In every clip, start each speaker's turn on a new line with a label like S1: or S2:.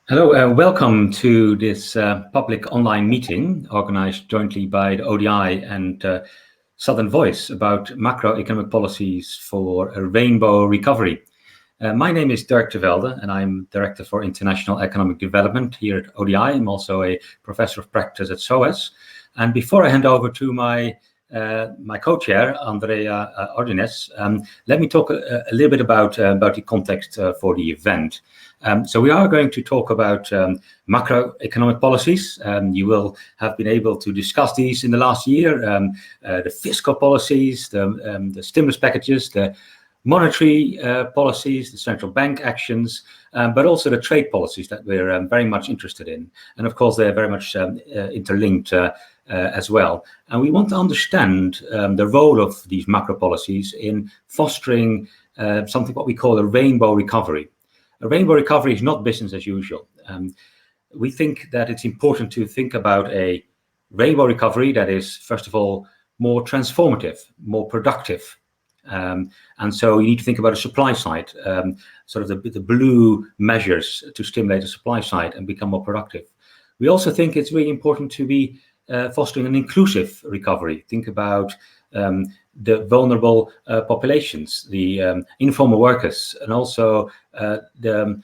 S1: Hello, welcome to this public online meeting organized jointly by the ODI and Southern Voice about macroeconomic policies for a rainbow recovery. My name is Dirk de Velde and I'm Director for International Economic Development here at ODI. I'm also a Professor of Practice at SOAS. And before I hand over to my co-chair, Andrea Ordines, let me talk a little bit about the context for the event. So we are going to talk about macroeconomic policies. You will have been able to discuss these in the last year, the fiscal policies, the stimulus packages, the monetary policies, the central bank actions, but also the trade policies that we're very much interested in. And of course, they're very much interlinked as well. And we want to understand the role of these macro policies in fostering something what we call a rainbow recovery. A rainbow recovery is not business as usual. We think that it's important to think about a rainbow recovery that is, first of all, more transformative, more productive. And so you need to think about a supply side, sort of the blue measures to stimulate the supply side and become more productive. We also think it's really important to be fostering an inclusive recovery. Think about the vulnerable populations, the informal workers, and also the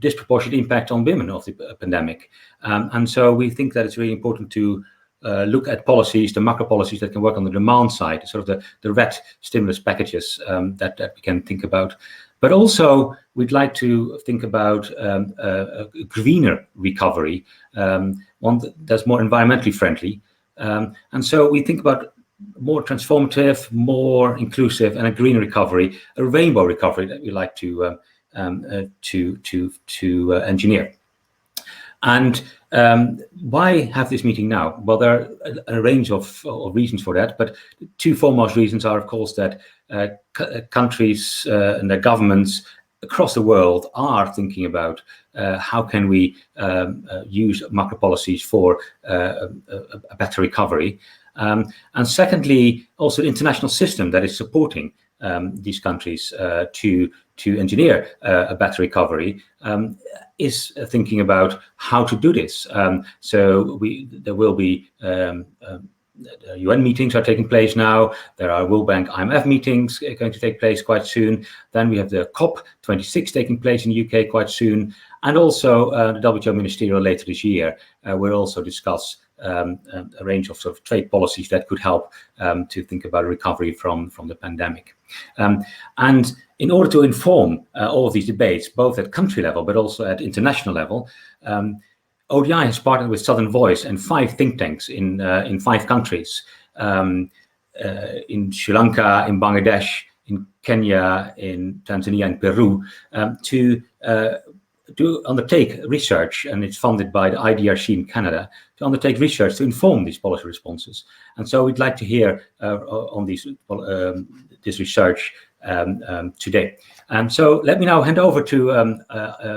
S1: disproportionate impact on women of the pandemic. And so we think that it's really important to look at policies, the macro policies that can work on the demand side, sort of the red stimulus packages that we can think about. But also, we'd like to think about a greener recovery, one that's more environmentally friendly. And so we think about more transformative, more inclusive, and a greener recovery, a rainbow recovery that we like to engineer. And why have this meeting now? Well, there are a range of reasons for that, but two foremost reasons are, of course, that countries and their governments across the world are thinking about how can we use macro policies for a better recovery. And secondly, also the international system that is supporting these countries to engineer a better recovery is thinking about how to do this. So there will be UN meetings are taking place now. There are World Bank IMF meetings going to take place quite soon. Then we have the COP26 taking place in the UK quite soon. And also the WTO ministerial later this year. We'll also discuss a range of sort of trade policies that could help to think about a recovery from the pandemic. And in order to inform all of these debates, both at country level, but also at international level, ODI has partnered with Southern Voice and 5 think tanks in 5 countries, in Sri Lanka, in Bangladesh, in Kenya, in Tanzania, and Peru, to undertake research, and it's funded by the IDRC in Canada, to undertake research to inform these policy responses. And so we'd like to hear on this research today. So let me now hand over to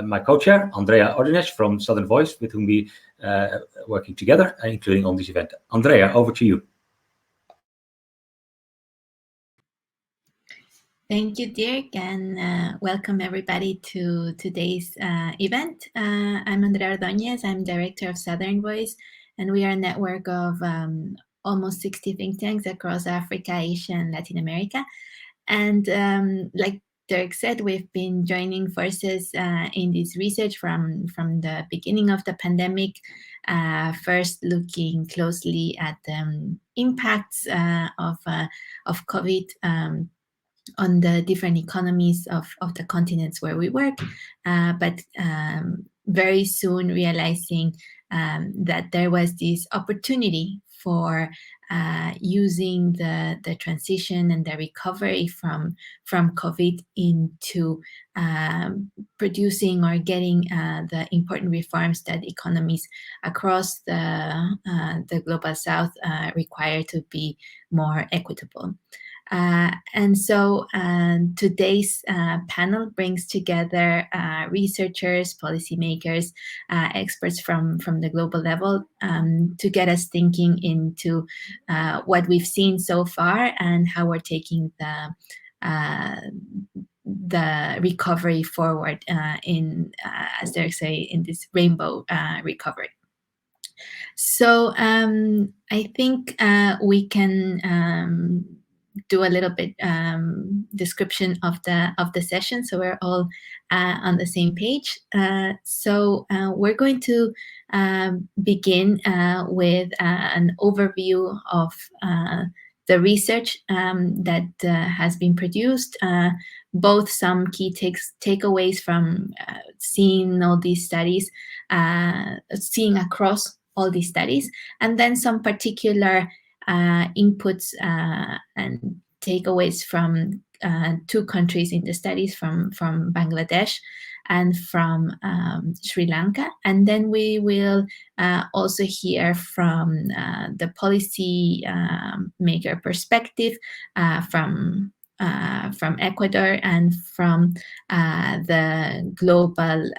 S1: my co-chair, Andrea Ordines from Southern Voice, with whom we are working together, including on this event. Andrea, over to you.
S2: Thank you, Dirk, and welcome everybody to today's event. I'm Andrea Ordóñez. I'm Director of Southern Voice, and we are a network of almost 60 think tanks across Africa, Asia, and Latin America. And like Dirk said, we've been joining forces in this research from the beginning of the pandemic, first looking closely at the impacts of COVID on the different economies of the continents where we work, but very soon realizing that there was this opportunity for using the transition and the recovery from COVID into producing or getting the important reforms that economies across the global south require to be more equitable. And so today's panel brings together researchers, policymakers, experts from the global level to get us thinking into what we've seen so far and how we're taking the recovery forward as they say, in this rainbow recovery. So I think we can do a little bit description of the session, so we're all on the same page. So we're going to begin with an overview of the research that has been produced, both some key takeaways from seeing all these studies, seeing across all these studies, and then some particular inputs and takeaways from 2 countries in the studies, from Bangladesh and from Sri Lanka. And then we will also hear from the policy maker perspective from Ecuador, and from the global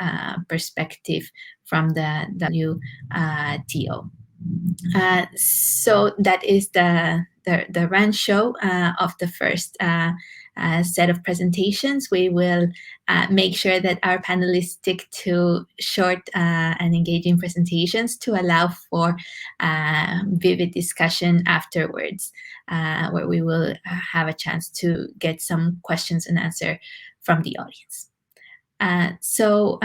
S2: perspective from the WTO. So that is the run show of the first set of presentations. We will make sure that our panelists stick to short and engaging presentations to allow for vivid discussion afterwards, where we will have a chance to get some questions and answer from the audience. So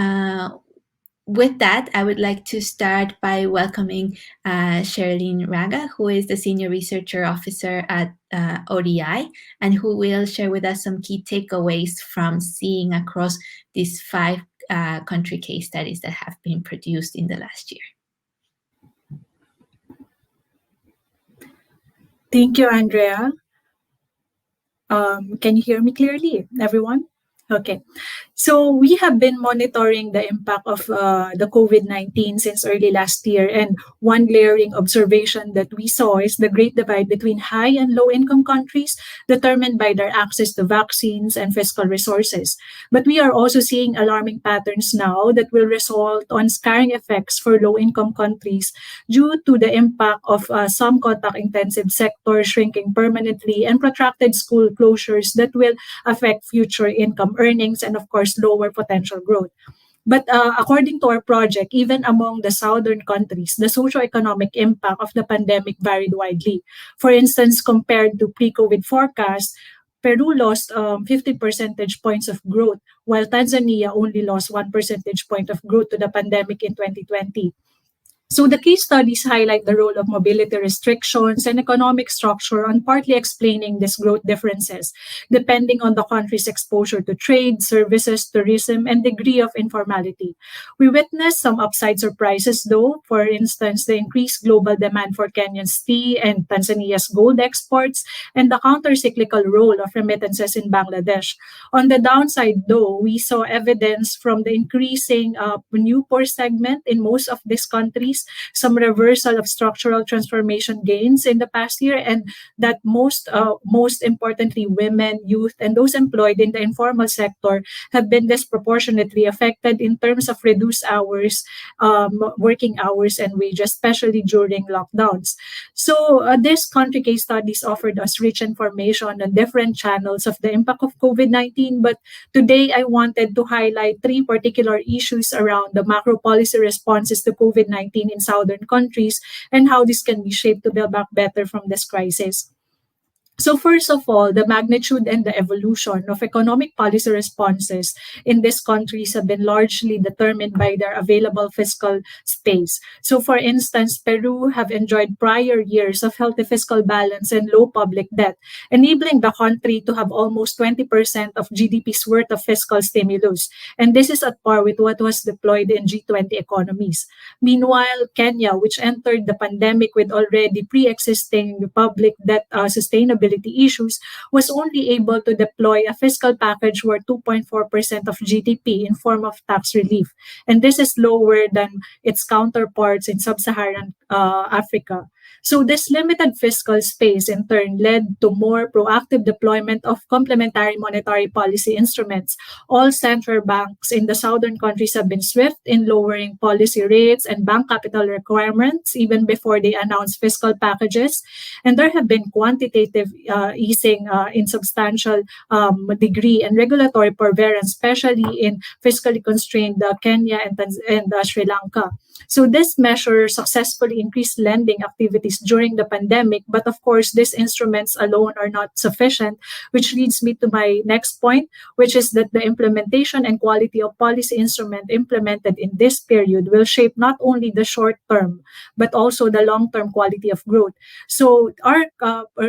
S2: with that, I would like to start by welcoming Sherillyn Raga, who is the Senior Researcher Officer at ODI, and who will share with us some key takeaways from seeing across these 5 country case studies that have been produced in the last year.
S3: Thank you, Andrea. Can you hear me clearly, everyone? Okay, so we have been monitoring the impact of the COVID-19 since early last year, and one glaring observation that we saw is the great divide between high and low income countries, determined by their access to vaccines and fiscal resources. But we are also seeing alarming patterns now that will result on scarring effects for low income countries due to the impact of some contact intensive sectors shrinking permanently and protracted school closures that will affect future income earnings and, of course, lower potential growth. But according to our project, even among the southern countries, the socioeconomic impact of the pandemic varied widely. For instance, compared to pre-COVID forecasts, Peru lost 50 percentage points of growth, while Tanzania only lost 1 percentage point of growth to the pandemic in 2020. So the case studies highlight the role of mobility restrictions and economic structure on partly explaining these growth differences, depending on the country's exposure to trade, services, tourism, and degree of informality. We witnessed some upside surprises, though. For instance, the increased global demand for Kenyan's tea and Tanzania's gold exports, and the counter-cyclical role of remittances in Bangladesh. On the downside, though, we saw evidence from the increasing new poor segment in most of these countries, some reversal of structural transformation gains in the past year, and that most importantly, women, youth, and those employed in the informal sector have been disproportionately affected in terms of reduced hours, working hours, and wages, especially during lockdowns. So these country case studies offered us rich information on different channels of the impact of COVID-19, but today I wanted to highlight 3 particular issues around the macro policy responses to COVID-19 in southern countries and how this can be shaped to build back better from this crisis. So first of all, the magnitude and the evolution of economic policy responses in these countries have been largely determined by their available fiscal space. So for instance, Peru have enjoyed prior years of healthy fiscal balance and low public debt, enabling the country to have almost 20% of GDP's worth of fiscal stimulus. And this is at par with what was deployed in G20 economies. Meanwhile, Kenya, which entered the pandemic with already pre-existing public debt sustainability issues, was only able to deploy a fiscal package worth 2.4% of GDP in form of tax relief. And this is lower than its counterparts in sub-Saharan Africa. So this limited fiscal space in turn led to more proactive deployment of complementary monetary policy instruments. All central banks in the southern countries have been swift in lowering policy rates and bank capital requirements even before they announce fiscal packages. And there have been quantitative easing in substantial degree and regulatory forbearance, especially in fiscally constrained Kenya and Sri Lanka. So this measure successfully increased lending activities during the pandemic, but of course, these instruments alone are not sufficient, which leads me to my next point, which is that the implementation and quality of policy instrument implemented in this period will shape not only the short term, but also the long-term quality of growth. So our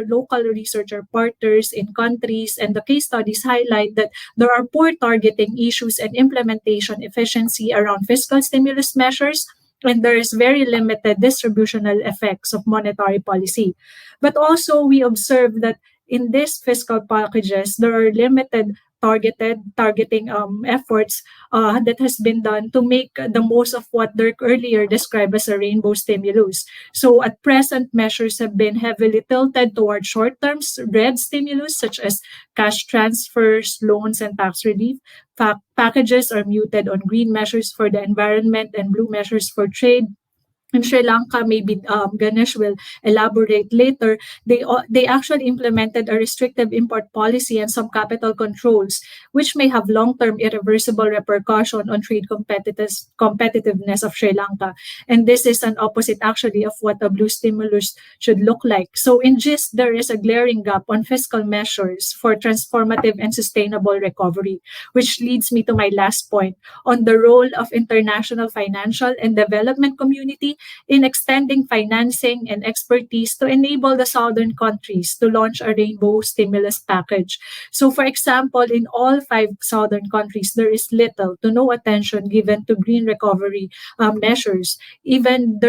S3: local researcher partners in countries and the case studies highlight that there are poor targeting issues and implementation efficiency around fiscal stimulus measures, and there is very limited distributional effects of monetary policy. But also we observe that in these fiscal packages, there are limited targeting efforts that has been done to make the most of what Dirk earlier described as a rainbow stimulus. So at present, measures have been heavily tilted toward short-term red stimulus, such as cash transfers, loans, and tax relief. Packages are muted on green measures for the environment and blue measures for trade. In Sri Lanka, maybe Ganesh will elaborate later, they actually implemented a restrictive import policy and some capital controls, which may have long-term irreversible repercussion on trade competitiveness of Sri Lanka. And this is an opposite actually of what a blue stimulus should look like. So in GIST, there is a glaring gap on fiscal measures for transformative and sustainable recovery, which leads me to my last point on the role of international financial and development community in extending financing and expertise to enable the southern countries to launch a rainbow stimulus package. So, for example, in all 5 southern countries, there is little to no attention given to green recovery measures, even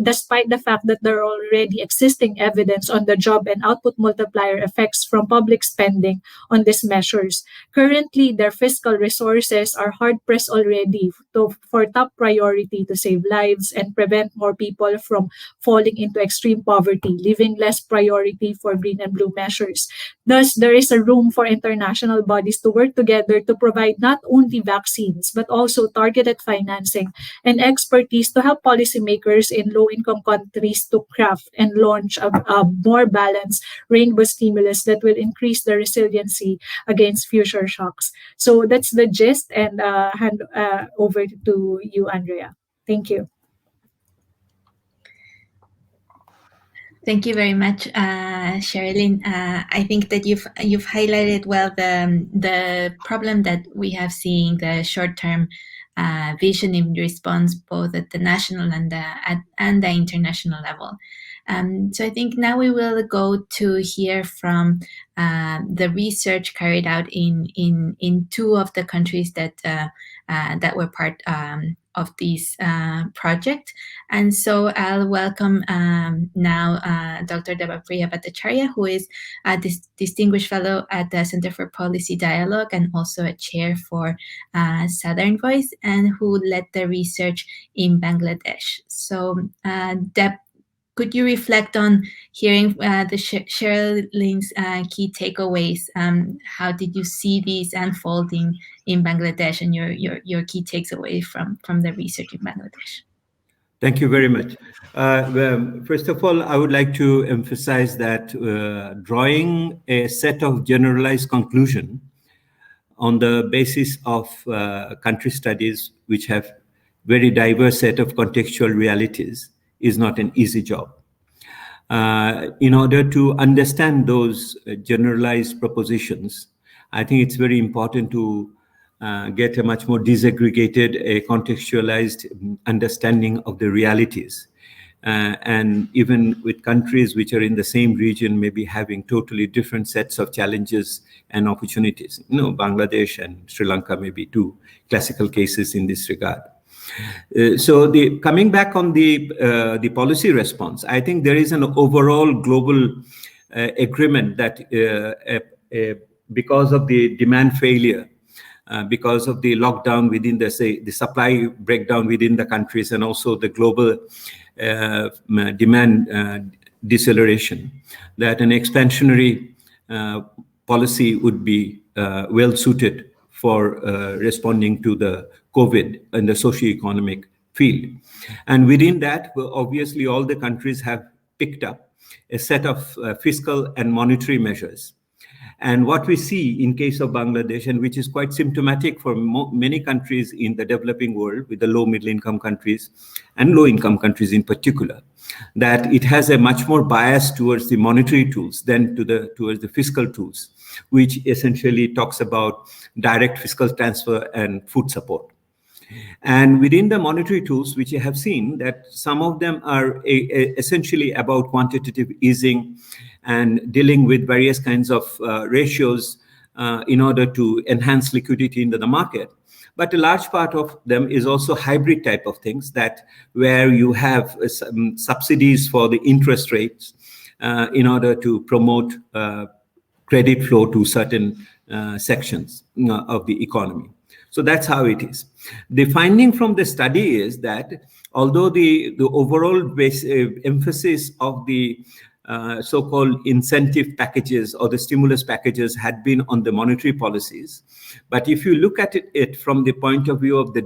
S3: despite the fact that there are already existing evidence on the job and output multiplier effects from public spending on these measures. Currently, their fiscal resources are hard-pressed already for top priority to save lives and prevent more people from falling into extreme poverty, leaving less priority for green and blue measures. Thus, there is a room for international bodies to work together to provide not only vaccines, but also targeted financing and expertise to help policymakers in low-income countries to craft and launch a more balanced rainbow stimulus that will increase the resiliency against future shocks. So that's the gist, and hand over to you, Andrea. Thank you.
S2: Thank you very much, Sherillyn. I think that you've highlighted well the problem that we have seen, the short-term vision in response both at the national and the international level. So I think now we will go to hear from the research carried out in 2 of the countries that were part of this project. And so I'll welcome now Dr. Debapriya Bhattacharya, who is a distinguished fellow at the Center for Policy Dialogue and also a chair for Southern Voice, and who led the research in Bangladesh. So Deb, could you reflect on hearing the Sherillyn's key takeaways? How did you see these unfolding in Bangladesh, and your key takeaways from the research in Bangladesh?
S4: Thank you very much. First of all, I would like to emphasize that drawing a set of generalized conclusion on the basis of country studies which have very diverse set of contextual realities is not an easy job. In order to understand those generalized propositions, I think it's very important to get a much more disaggregated, contextualized understanding of the realities. And even with countries which are in the same region, maybe having totally different sets of challenges and opportunities. Bangladesh and Sri Lanka may be 2 classical cases in this regard. So coming back on the policy response, I think there is an overall global agreement that because of the demand failure, because of the lockdown within the supply breakdown within the countries, and also the global demand deceleration, that an expansionary policy would be well suited for responding to the COVID and the socio-economic field. And within that, obviously, all the countries have picked up a set of fiscal and monetary measures. And what we see in case of Bangladesh, and which is quite symptomatic for many countries in the developing world, with the low middle income countries and low income countries in particular, that it has a much more bias towards the monetary tools than towards the fiscal tools, which essentially talks about direct fiscal transfer and food support. And within the monetary tools, which you have seen, that some of them are essentially about quantitative easing and dealing with various kinds of ratios in order to enhance liquidity into the market. But a large part of them is also hybrid type of things, that where you have subsidies for the interest rates in order to promote credit flow to certain sections of the economy. So that's how it is. The finding from the study is that although the overall emphasis of the so-called incentive packages or the stimulus packages had been on the monetary policies, but if you look at it from the point of view of the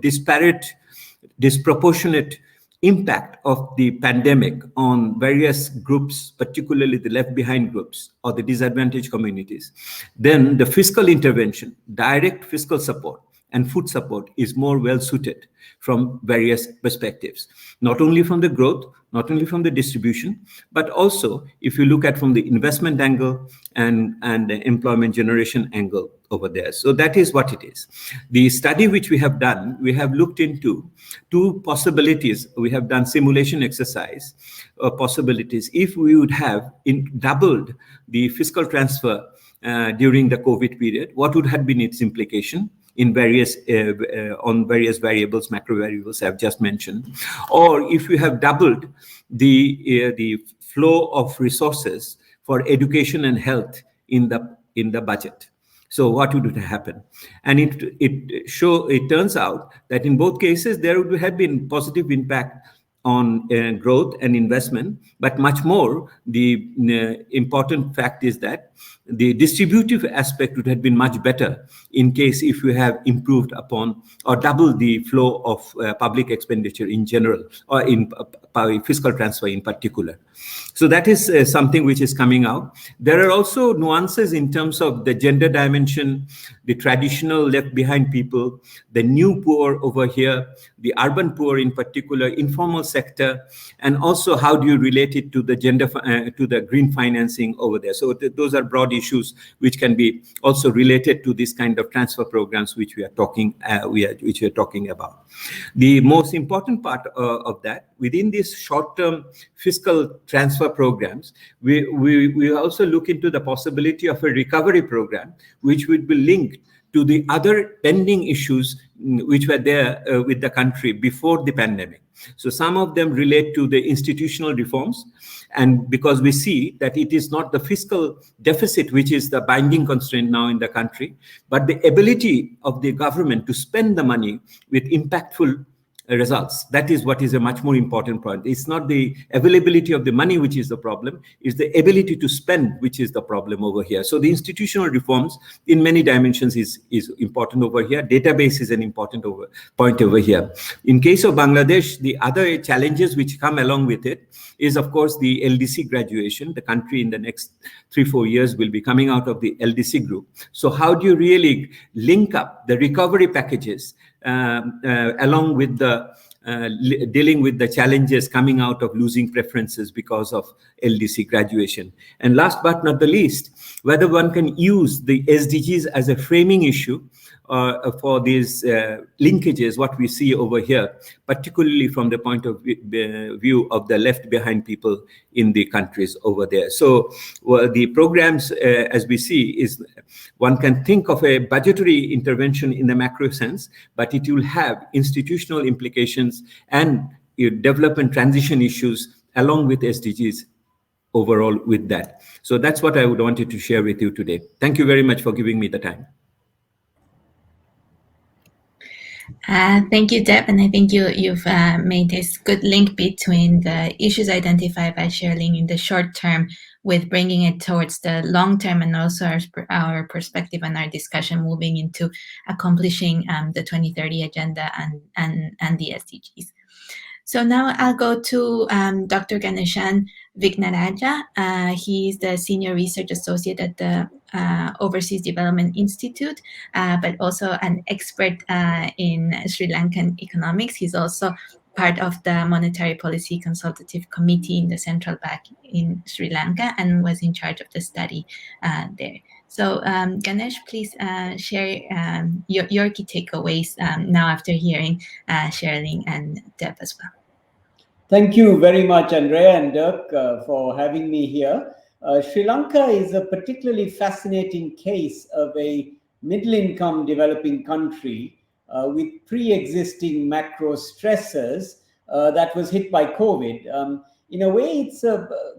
S4: disproportionate impact of the pandemic on various groups, particularly the left behind groups or the disadvantaged communities, then the fiscal intervention, direct fiscal support, and food support is more well suited from various perspectives, not only from the growth, not only from the distribution, but also if you look at from the investment angle and the employment generation angle over there. So that is what it is. The study which we have done, we have looked into two possibilities. We have done simulation exercise possibilities. If we would have doubled the fiscal transfer during the COVID period, what would have been its implication in various on various variables, macro variables I've just mentioned, or if you have doubled the flow of resources for education and health in the budget. So what would happen? And it turns out that in both cases there would have been positive impact on growth and investment, but much more the important fact is that the distributive aspect would have been much better in case if you have improved upon or doubled the flow of public expenditure in general, or in fiscal transfer in particular. So that is something which is coming out. There are also nuances in terms of the gender dimension, the traditional left behind people, the new poor over here, the urban poor in particular, informal sector, and also how do you relate it to the to the green financing over there. So those are broad issues which can be also related to this kind of transfer programs which we are talking about. The most important part of that, within these short-term fiscal transfer programs, we also look into the possibility of a recovery program which would be linked to the other pending issues which were there with the country before the pandemic. So some of them relate to the institutional reforms, and because we see that it is not the fiscal deficit which is the binding constraint now in the country, but the ability of the government to spend the money with impactful results. That is what is a much more important point. It's not the availability of the money which is the problem, it's the ability to spend which is the problem over here. So the institutional reforms in many dimensions is important over here. Database is an important point over here. In case of Bangladesh, the other challenges which come along with it is, of course, the LDC graduation. The country in the next 3-4 years will be coming out of the LDC group. So how do you really link up the recovery packages along with the dealing with the challenges coming out of losing preferences because of LDC graduation? And last but not the least, whether one can use the SDGs as a framing issue for these linkages, what we see over here, particularly from the point of view of the left behind people in the countries over there. So the programs, as we see, is one can think of a budgetary intervention in the macro sense, but it will have institutional implications and development transition issues along with SDGs overall with that. So that's what I would wanted to share with you today. Thank you very much for giving me the time.
S2: Thank you, Deb, and I think you've made this good link between the issues identified by Sherillyn in the short term with bringing it towards the long term, and also our perspective and our discussion moving into accomplishing the 2030 agenda and the SDGs. So now I'll go to Dr. Ganeshan Wignaraja. He's the Senior Research Associate at the Overseas Development Institute, but also an expert in Sri Lankan economics. He's also part of the Monetary Policy Consultative Committee in the Central Bank in Sri Lanka and was in charge of the study there. So Ganesh, please share your key takeaways now after hearing Sherillyn and Deb as well.
S5: Thank you very much, Andrea and Dirk, for having me here. Sri Lanka is a particularly fascinating case of a middle-income developing country with pre-existing macro stressors that was hit by COVID. In a way, it's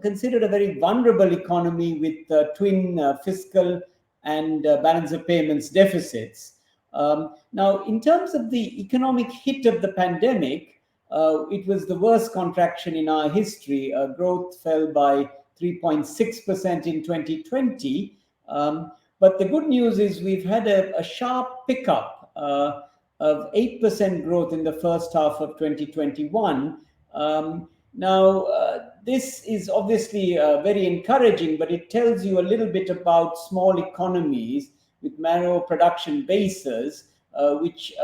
S5: considered a very vulnerable economy with twin fiscal and balance of payments deficits. Now, in terms of the economic hit of the pandemic, it was the worst contraction in our history. Growth fell by 3.6% in 2020. But the good news is we've had a sharp pickup of 8% growth in the first half of 2021. This is obviously very encouraging, but it tells you a little bit about small economies with narrow production bases, which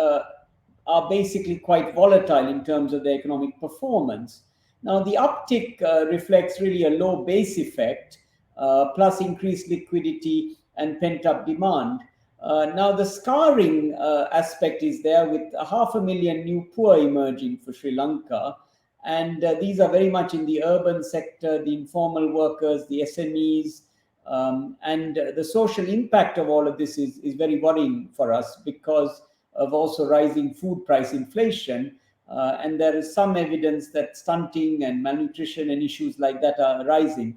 S5: are basically quite volatile in terms of their economic performance. Now, the uptick reflects really a low base effect, plus increased liquidity and pent-up demand. Now, the scarring aspect is there with 500,000 new poor emerging for Sri Lanka. And these are very much in the urban sector, the informal workers, the SMEs, and the social impact of all of this is very worrying for us because of also rising food price inflation. And there is some evidence that stunting and malnutrition and issues like that are rising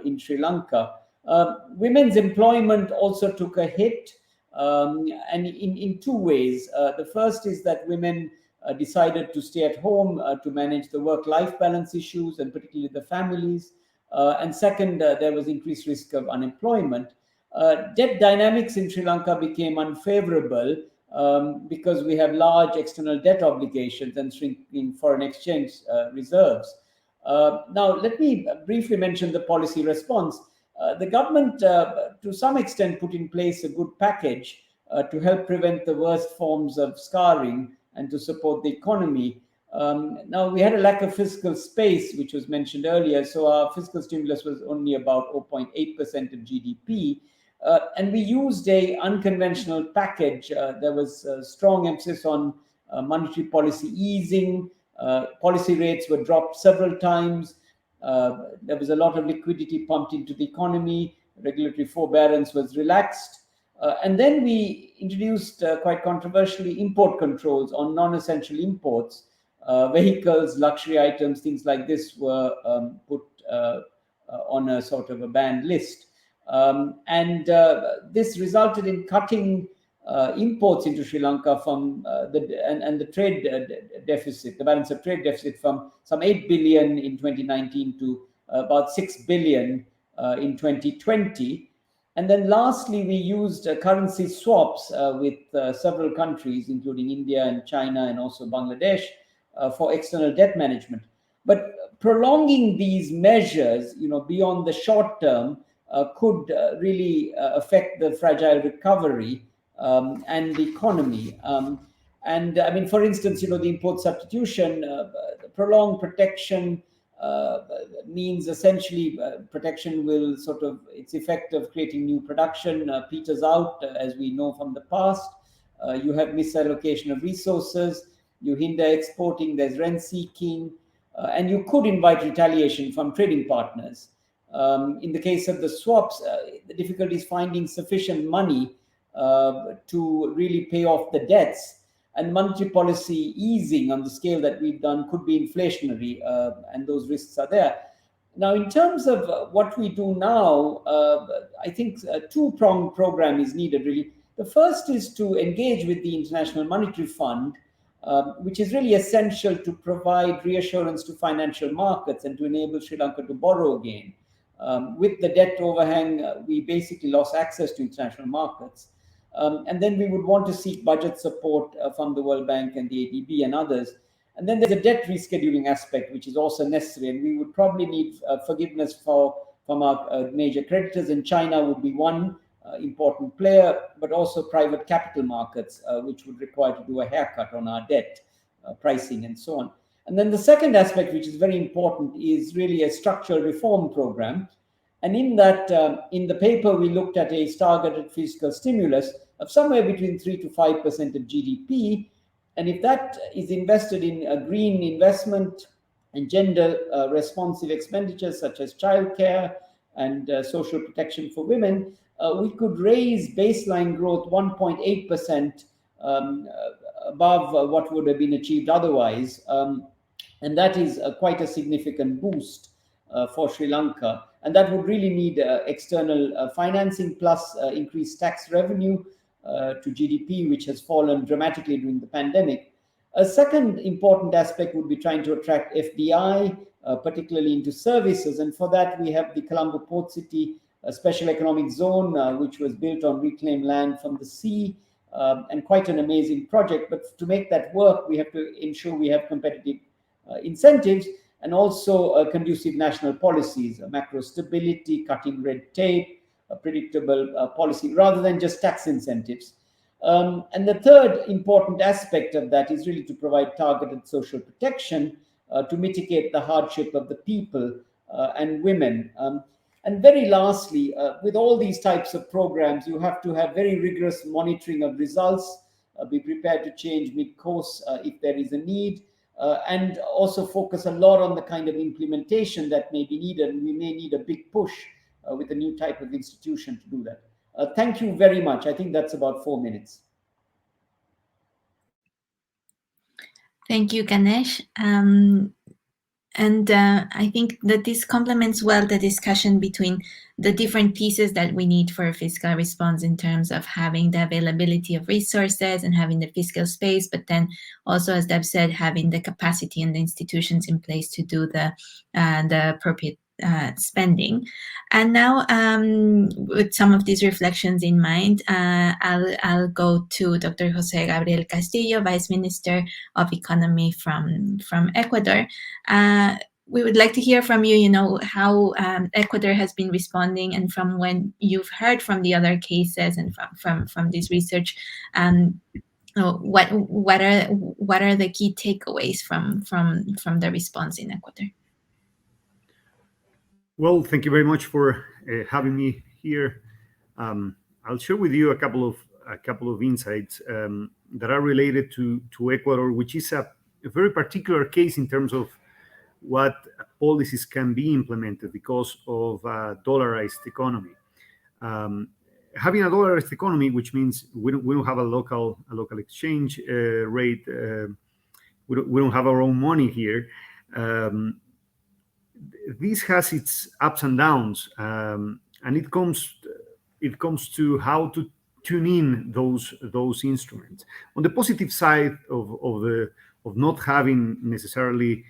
S5: in Sri Lanka. Women's employment also took a hit, and in two ways. The first is that women decided to stay at home to manage the work-life balance issues, and particularly the families. And second, there was increased risk of unemployment. Debt dynamics in Sri Lanka became unfavorable because we have large external debt obligations and shrinking foreign exchange reserves. Now, let me briefly mention the policy response. The government, to some extent, put in place a good package to help prevent the worst forms of scarring and to support the economy. Now, we had a lack of fiscal space, which was mentioned earlier, so our fiscal stimulus was only about 0.8% of GDP. And we used an unconventional package. There was a strong emphasis on monetary policy easing. Policy rates were dropped several times. There was a lot of liquidity pumped into the economy. Regulatory forbearance was relaxed. And then we introduced, quite controversially, import controls on non-essential imports. Vehicles, luxury items, things like this were put on a sort of a banned list. And this resulted in cutting imports into Sri Lanka from the trade deficit, the balance of trade deficit, from some 8 billion in 2019 to about 6 billion in 2020. And then lastly, we used currency swaps with several countries, including India and China and also Bangladesh, for external debt management. But prolonging these measures, beyond the short term, could really affect the fragile recovery and the economy. And I mean, for instance, the import substitution, prolonged protection means essentially protection will sort of, its effect of creating new production peters out, as we know from the past. You have misallocation of resources, you hinder exporting, there's rent seeking, and you could invite retaliation from trading partners. In the case of the swaps, the difficulty is finding sufficient money to really pay off the debts. And monetary policy easing on the scale that we've done could be inflationary, and those risks are there. Now, in terms of what we do now, I think a two-pronged program is needed, really. The first is to engage with the International Monetary Fund which is really essential to provide reassurance to financial markets and to enable Sri Lanka to borrow again. With the debt overhang, we basically lost access to international markets. And then we would want to seek budget support from the World Bank and the ADB and others. And then there's a debt rescheduling aspect, which is also necessary. And we would probably need forgiveness from our major creditors, and China would be one important player, but also private capital markets, which would require to do a haircut on our debt pricing and so on. And then the second aspect, which is very important, is really a structural reform program. And in that, in the paper, we looked at a targeted fiscal stimulus of somewhere between 3 to 5% of GDP. And if that is invested in a green investment and gender responsive expenditures such as childcare and social protection for women, we could raise baseline growth 1.8% above what would have been achieved otherwise. And that is quite a significant boost for Sri Lanka. And that would really need external financing plus increased tax revenue to GDP, which has fallen dramatically during the pandemic. A second important aspect would be trying to attract FDI, particularly into services. And for that, we have the Colombo Port City Special Economic Zone, which was built on reclaimed land from the sea, and quite an amazing project. But to make that work, we have to ensure we have competitive incentives and also conducive national policies, macro stability, cutting red tape, a predictable policy, rather than just tax incentives. And the third important aspect of that is really to provide targeted social protection to mitigate the hardship of the people and women. And very lastly, with all these types of programs, you have to have very rigorous monitoring of results, be prepared to change mid-course if there is a need, and also focus a lot on the kind of implementation that may be needed. And we may need a big push with a new type of institution to do that. Thank you very much. I think that's about 4 minutes.
S2: Thank you, Ganesh. And I think that this complements well the discussion between the different pieces that we need for a fiscal response in terms of having the availability of resources and having the fiscal space, but then also, as Deb said, having the capacity and the institutions in place to do the appropriate spending. And now, with some of these reflections in mind, I'll go to Dr. Jose Gabriel Castillo, Vice Minister of Economy from Ecuador. We would like to hear from you, how Ecuador has been responding, and from when you've heard from the other cases and from this research, what are the key takeaways from the response in Ecuador?
S6: Well, thank you very much for having me here. I'll share with you a couple of insights that are related to Ecuador, which is a very particular case in terms of what policies can be implemented because of a dollarized economy. Having a dollarized economy, which means we don't have a local exchange rate. We don't have our own money here. This has its ups and downs, and it comes to how to tune in those instruments. On the positive side of not having necessarily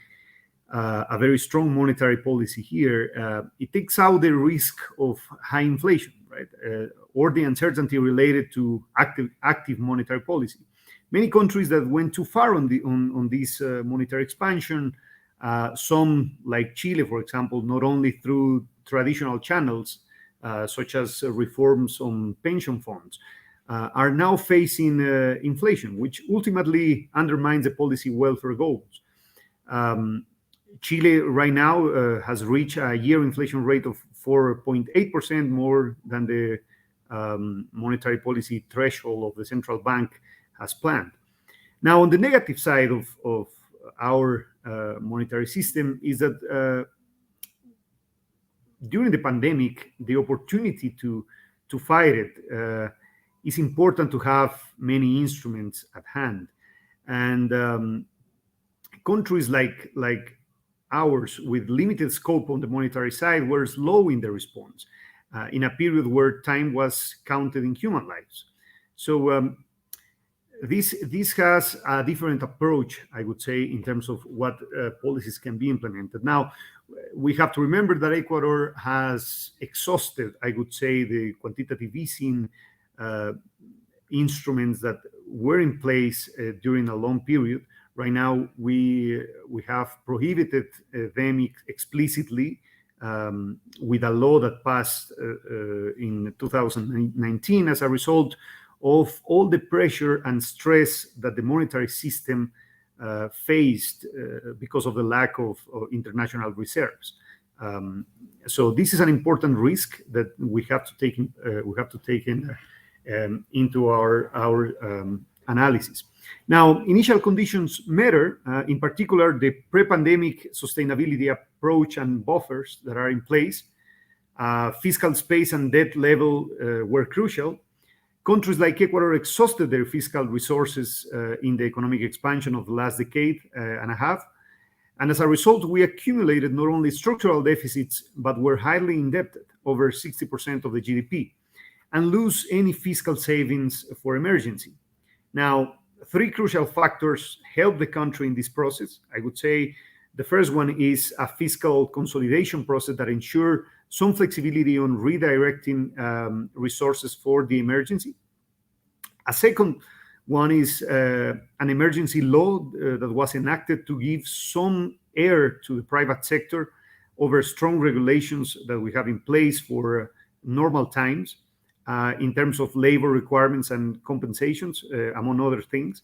S6: a very strong monetary policy here, it takes out the risk of high inflation, right, or the uncertainty related to active monetary policy. Many countries that went too far on this monetary expansion. Some, like Chile, for example, not only through traditional channels, such as reforms on pension funds, are now facing inflation, which ultimately undermines the policy welfare goals. Chile right now has reached a year inflation rate of 4.8%, more than the monetary policy threshold of the central bank has planned. Now, on the negative side of our monetary system is that during the pandemic, the opportunity to fight it is important to have many instruments at hand. And countries like ours with limited scope on the monetary side were slow in the response in a period where time was counted in human lives. So this has a different approach, I would say, in terms of what policies can be implemented. Now, we have to remember that Ecuador has exhausted, I would say, the quantitative easing instruments that were in place during a long period. Right now, we have prohibited them explicitly with a law that passed in 2019 as a result of all the pressure and stress that the monetary system faced because of the lack of international reserves. So this is an important risk that we have to take into our analysis. Now, initial conditions matter, in particular, the pre-pandemic sustainability approach and buffers that are in place. Fiscal space and debt level were crucial. Countries like Ecuador exhausted their fiscal resources in the economic expansion of the last decade and a half. And as a result, we accumulated not only structural deficits, but were highly indebted, over 60% of the GDP, and lose any fiscal savings for emergency. Now, three crucial factors help the country in this process. I would say the first one is a fiscal consolidation process that ensures some flexibility on redirecting resources for the emergency. A second one is an emergency law that was enacted to give some air to the private sector over strong regulations that we have in place for normal times in terms of labor requirements and compensations, among other things.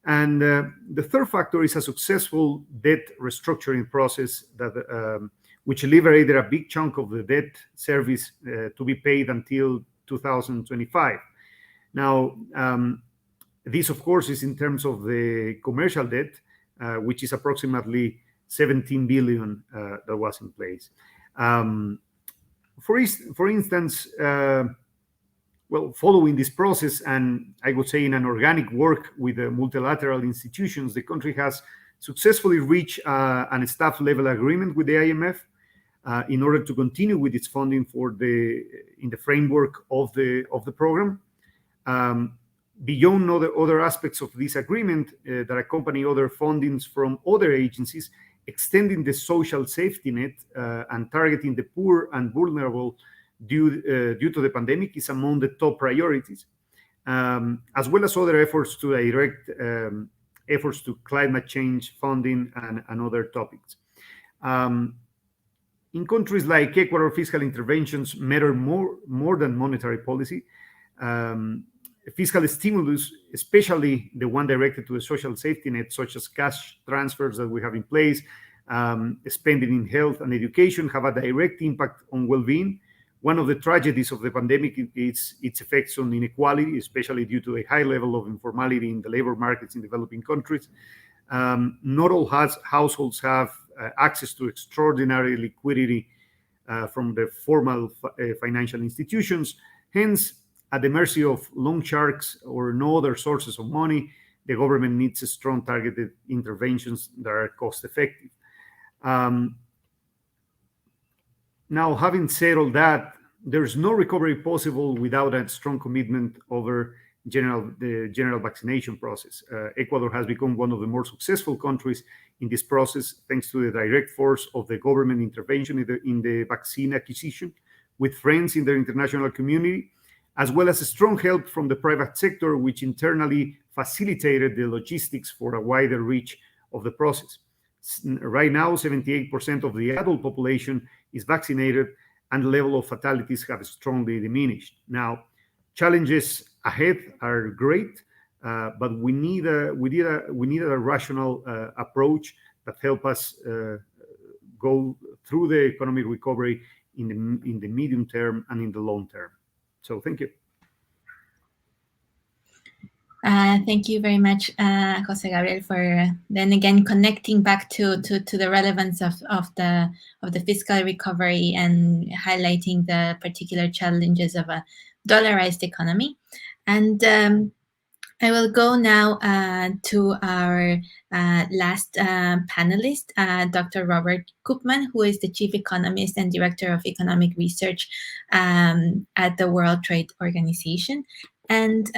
S6: And the third factor is a successful debt restructuring process that which liberated a big chunk of the debt service to be paid until 2025. Now, this, of course, is in terms of the commercial debt, which is approximately 17 billion that was in place. For instance, well, following this process, and I would say in an organic work with the multilateral institutions, the country has successfully reached an staff-level agreement with the IMF in order to continue with its funding in the framework of the program. Beyond other aspects of this agreement that accompany other fundings from other agencies, extending the social safety net and targeting the poor and vulnerable due to the pandemic is among the top priorities, as well as other efforts to direct efforts to climate change funding and other topics. In countries like Ecuador, fiscal interventions matter more than monetary policy. Fiscal stimulus, especially the one directed to the social safety net, such as cash transfers that we have in place, spending in health and education, have a direct impact on well-being. One of the tragedies of the pandemic is its effects on inequality, especially due to a high level of informality in the labor markets in developing countries. Not all households have access to extraordinary liquidity from the formal financial institutions. Hence, at the mercy of loan sharks or no other sources of money, the government needs strong targeted interventions that are cost-effective. Now, having said all that, there's no recovery possible without a strong commitment over the general vaccination process. Ecuador has become one of the more successful countries in this process, thanks to the direct force of the government intervention in the vaccine acquisition, with friends in the international community, as well as a strong help from the private sector, which internally facilitated the logistics for a wider reach of the process. Right now, 78% of the adult population is vaccinated, and the level of fatalities have strongly diminished. Now, challenges ahead are great, but we need a rational approach that help us go through the economic recovery in the medium term and in the long term. So, thank you.
S2: Thank you very much, Jose Gabriel, for then again connecting back to the relevance of the fiscal recovery and highlighting the particular challenges of a dollarized economy. And I will go now to our last panelist, Dr. Robert Koopman, who is the Chief Economist and Director of Economic Research at the World Trade Organization. And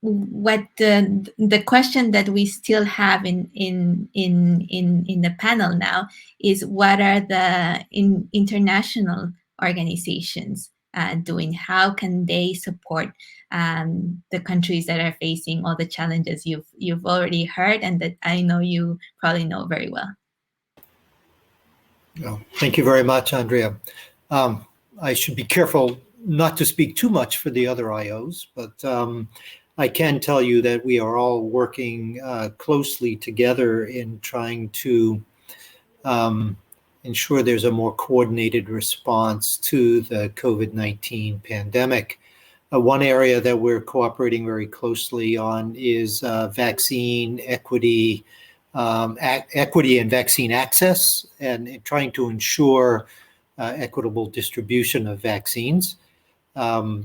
S2: what the question that we still have in the panel now is, what are the international organizations doing? How can they support the countries that are facing all the challenges you've already heard and that I know you probably know very well?
S7: Oh, thank you very much, Andrea. I should be careful not to speak too much for the other IOs, but I can tell you that we are all working closely together in trying to ensure there's a more coordinated response to the COVID-19 pandemic. One area that we're cooperating very closely on is vaccine equity, equity and vaccine access, and trying to ensure equitable distribution of vaccines.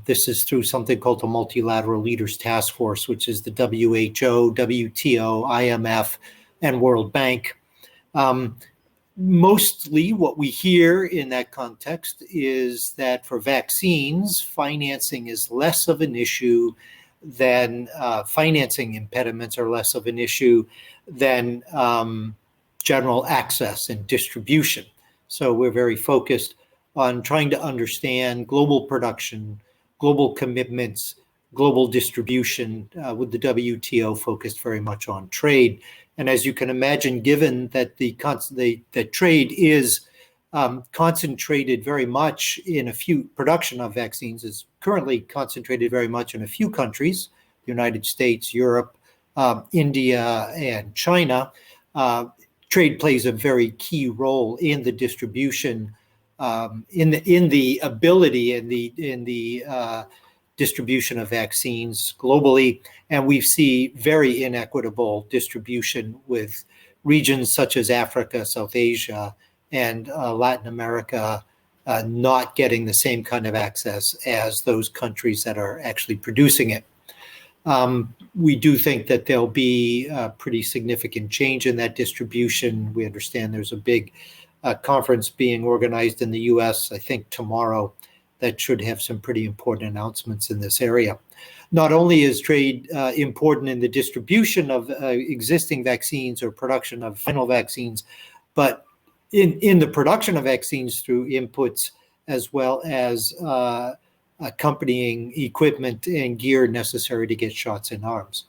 S7: This is through something called the Multilateral Leaders Task Force, which is the WHO, WTO, IMF, and World Bank. Mostly what we hear in that context is that for vaccines, financing is less of an issue than financing impediments are less of an issue than general access and distribution. So we're very focused on trying to understand global production, global commitments, global distribution, with the WTO focused very much on trade. And as you can imagine, given that the trade is concentrated very much in a few, production of vaccines is currently concentrated very much in a few countries, the United States, Europe, India, and China. Trade plays a very key role in the distribution, in the ability and the distribution of vaccines globally. And we see very inequitable distribution with regions such as Africa, South Asia, and Latin America not getting the same kind of access as those countries that are actually producing it. We do think that there'll be a pretty significant change in that distribution. We understand there's a big conference being organized in the US, I think tomorrow, that should have some pretty important announcements in this area. Not only is trade important in the distribution of existing vaccines or production of final vaccines, but in the production of vaccines through inputs as well as accompanying equipment and gear necessary to get shots in arms.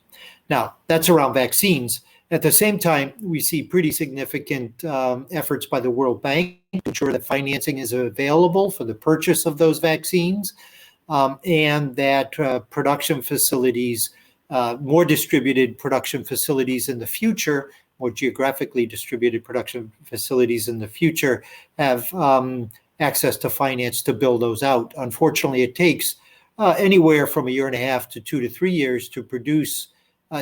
S7: Now, that's around vaccines. At the same time, we see pretty significant efforts by the World Bank to ensure that financing is available for the purchase of those vaccines, and that production facilities, more distributed production facilities in the future, more geographically distributed production facilities in the future, have access to finance to build those out. Unfortunately, it takes anywhere from 1.5 to 2 to 3 years to produce,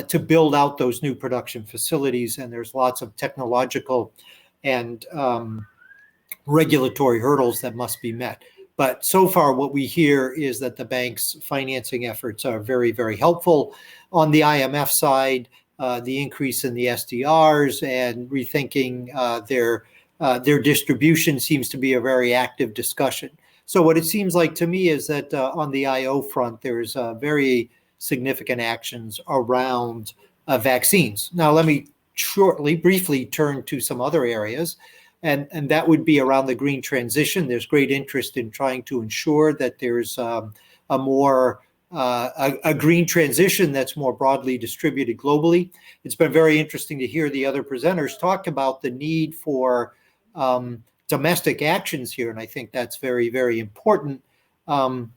S7: to build out those new production facilities, and there's lots of technological and regulatory hurdles that must be met. But so far, what we hear is that the bank's financing efforts are very, very helpful. On the IMF side, the increase in the SDRs and rethinking their distribution seems to be a very active discussion. So what it seems like to me is that on the IO front, there's very significant actions around vaccines. Now, let me briefly turn to some other areas, and that would be around the green transition. There's great interest in trying to ensure that there's a green transition that's more broadly distributed globally. It's been very interesting to hear the other presenters talk about the need for domestic actions here, and I think that's very, very important.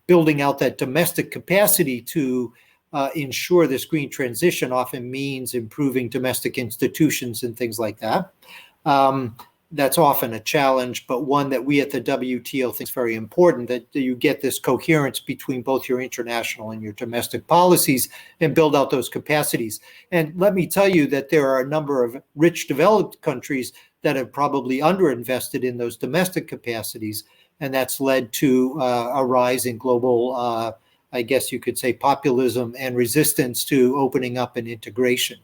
S7: Building out that domestic capacity to ensure this green transition often means improving domestic institutions and things like that. That's often a challenge, but one that we at the WTO think is very important, that you get this coherence between both your international and your domestic policies and build out those capacities. And let me tell you that there are a number of rich developed countries that have probably underinvested in those domestic capacities, and that's led to a rise in global, I guess you could say, populism and resistance to opening up and integration.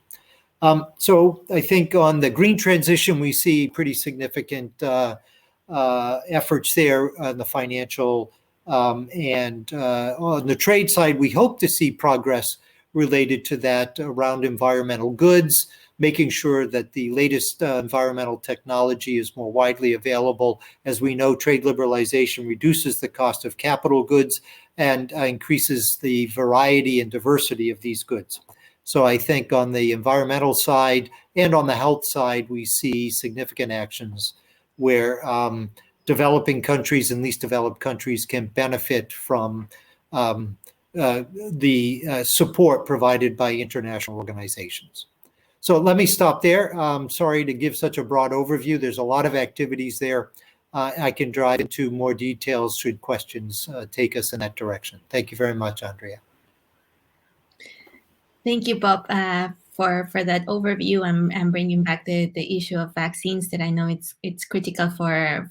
S7: So I think on the green transition, we see pretty significant efforts there on the financial and on the trade side. We hope to see progress related to that around environmental goods, making sure that the latest environmental technology is more widely available. As we know, trade liberalization reduces the cost of capital goods and increases the variety and diversity of these goods. So I think on the environmental side and on the health side, we see significant actions where developing countries and least developed countries can benefit from the support provided by international organizations. So let me stop there. Sorry to give such a broad overview. There's a lot of activities there. I can dive into more details should questions take us in that direction. Thank you very much, Andrea.
S2: Thank you, Bob, for that overview and bringing back the issue of vaccines that I know it's critical for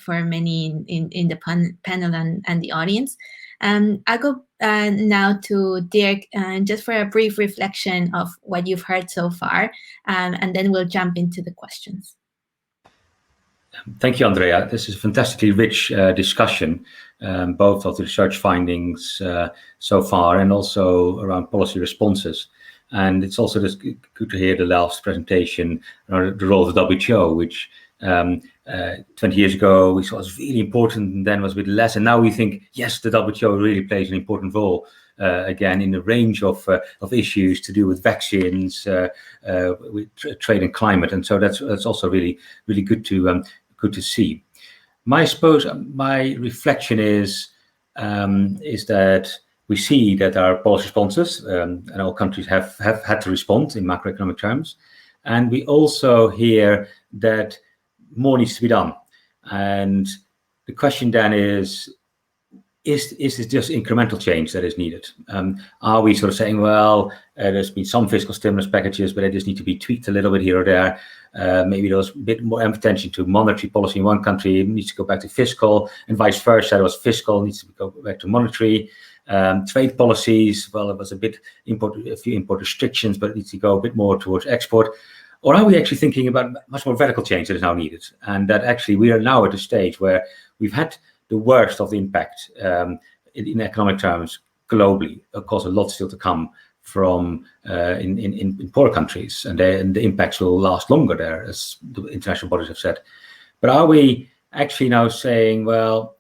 S2: many in the panel and the audience. I'll go now to Dirk just for a brief reflection of what you've heard so far, and then we'll jump into the questions.
S1: Thank you, Andrea. This is a fantastically rich discussion, both of the research findings so far and also around policy responses. And it's also just good to hear the last presentation around the role of the WTO, which 20 years ago we saw was really important and then was a bit less. And now we think, yes, the WTO really plays an important role again in a range of issues to do with vaccines, with trade and climate. And so that's also really good to see. My reflection is that we see that our policy responses and all countries have had to respond in macroeconomic terms, and we also hear that more needs to be done. And the question then is this just incremental change that is needed? Are we sort of saying, well, there's been some fiscal stimulus packages, but they just need to be tweaked a little bit here or there. Maybe there was a bit more attention to monetary policy in one country, it needs to go back to fiscal, and vice versa. There was fiscal, needs to go back to monetary. Trade policies, well, it was a few import restrictions, but it needs to go a bit more towards export. Or are we actually thinking about much more radical change that is now needed? And that actually we are now at a stage where we've had the worst of the impact in economic terms globally. Of course, a lot still to come from in poor countries, and the impacts will last longer there, as the international bodies have said. But are we actually now saying, well,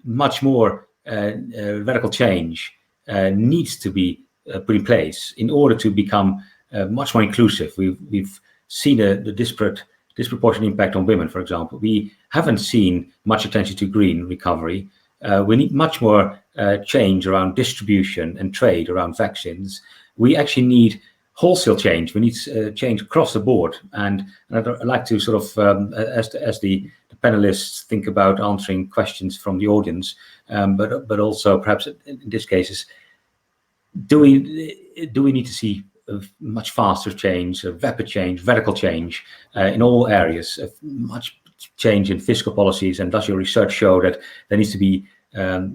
S1: much more radical change needs to be put in place in order to become much more inclusive? We've seen the disproportionate impact on women, for example. We haven't seen much attention to green recovery. We need much more change around distribution and trade around vaccines. We actually need wholesale change. We need change across the board. And I'd like to sort of, as the panelists think about answering questions from the audience, but also perhaps in this case, do we need to see a much faster change, a rapid change, radical change in all areas, much change in fiscal policies? And does your research show that there needs to be a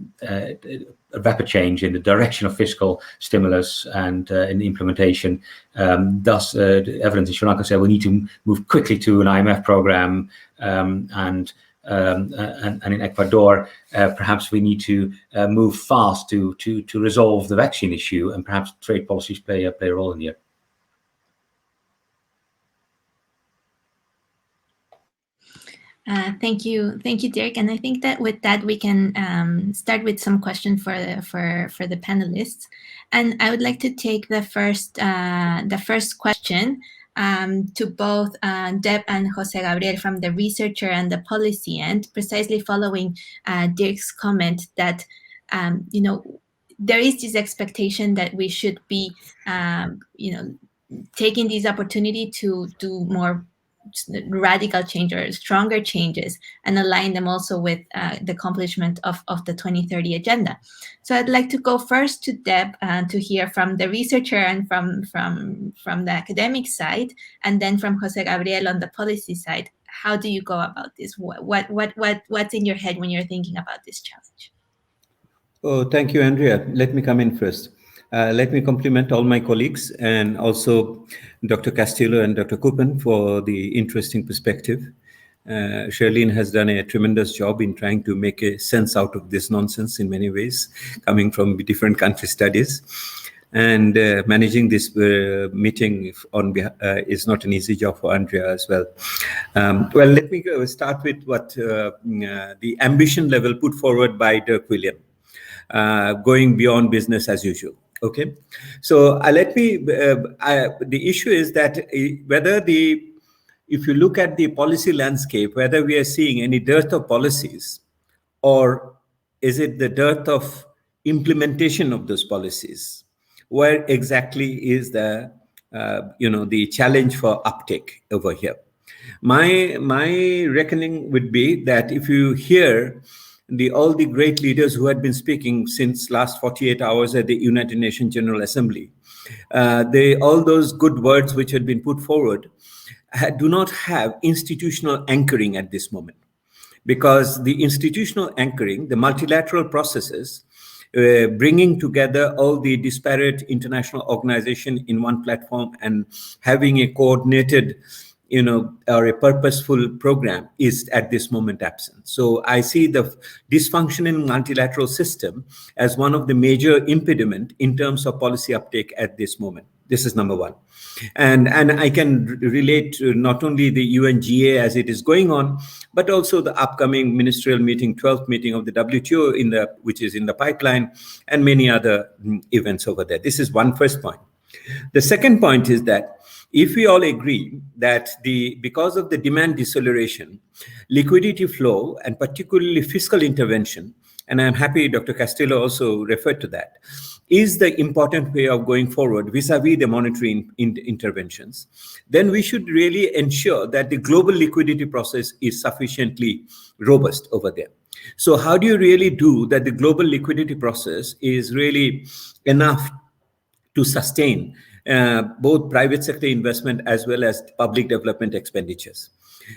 S1: rapid change in the direction of fiscal stimulus and in the implementation? Does the evidence in Sri Lanka say we need to move quickly to an IMF program, and in Ecuador, perhaps we need to move fast to resolve the vaccine issue, and perhaps trade policies play a role in here?
S2: Thank you, Dirk. And I think that with that we can start with some questions for the panelists. And I would like to take the first question to both Deb and Jose Gabriel from the researcher and the policy end, precisely following Dirk's comment that there is this expectation that we should be taking this opportunity to do more radical change or stronger changes and align them also with the accomplishment of the 2030 agenda. So I'd like to go first to Deb to hear from the researcher and from the academic side, and then from Jose Gabriel on the policy side. How do you go about this? What's in your head when you're thinking about this challenge?
S4: Oh, thank you, Andrea. Let me come in first. Let me compliment all my colleagues and also Dr. Castillo and Dr. Koopman for the interesting perspective. Sherillyn has done a tremendous job in trying to make a sense out of this nonsense in many ways, coming from different country studies. And managing this meeting is not an easy job for Andrea as well. Well, let me start with what the ambition level put forward by Dirk William, going beyond business as usual. Okay, so the issue is that if you look at the policy landscape, whether we are seeing any dearth of policies, or is it the dearth of implementation of those policies? Where exactly is the the challenge for uptake over here? My reckoning would be that if you hear all the great leaders who had been speaking since last 48 hours at the United Nations General Assembly, all those good words which had been put forward do not have institutional anchoring at this moment. Because the institutional anchoring, the multilateral processes, bringing together all the disparate international organizations in one platform and having a coordinated, or a purposeful program is at this moment absent. So I see the dysfunctioning multilateral system as one of the major impediment in terms of policy uptake at this moment. This is number one. And I can relate to not only the UNGA as it is going on, but also the upcoming ministerial meeting, 12th meeting of the WTO which is in the pipeline, and many other events over there. This is one first point. The second point is that if we all agree that because of the demand deceleration, liquidity flow, and particularly fiscal intervention, and I'm happy Dr. Castillo also referred to that, is the important way of going forward vis-a-vis the monetary interventions, then we should really ensure that the global liquidity process is sufficiently robust over there. So how do you really do that the global liquidity process is really enough to sustain both private sector investment as well as public development expenditures?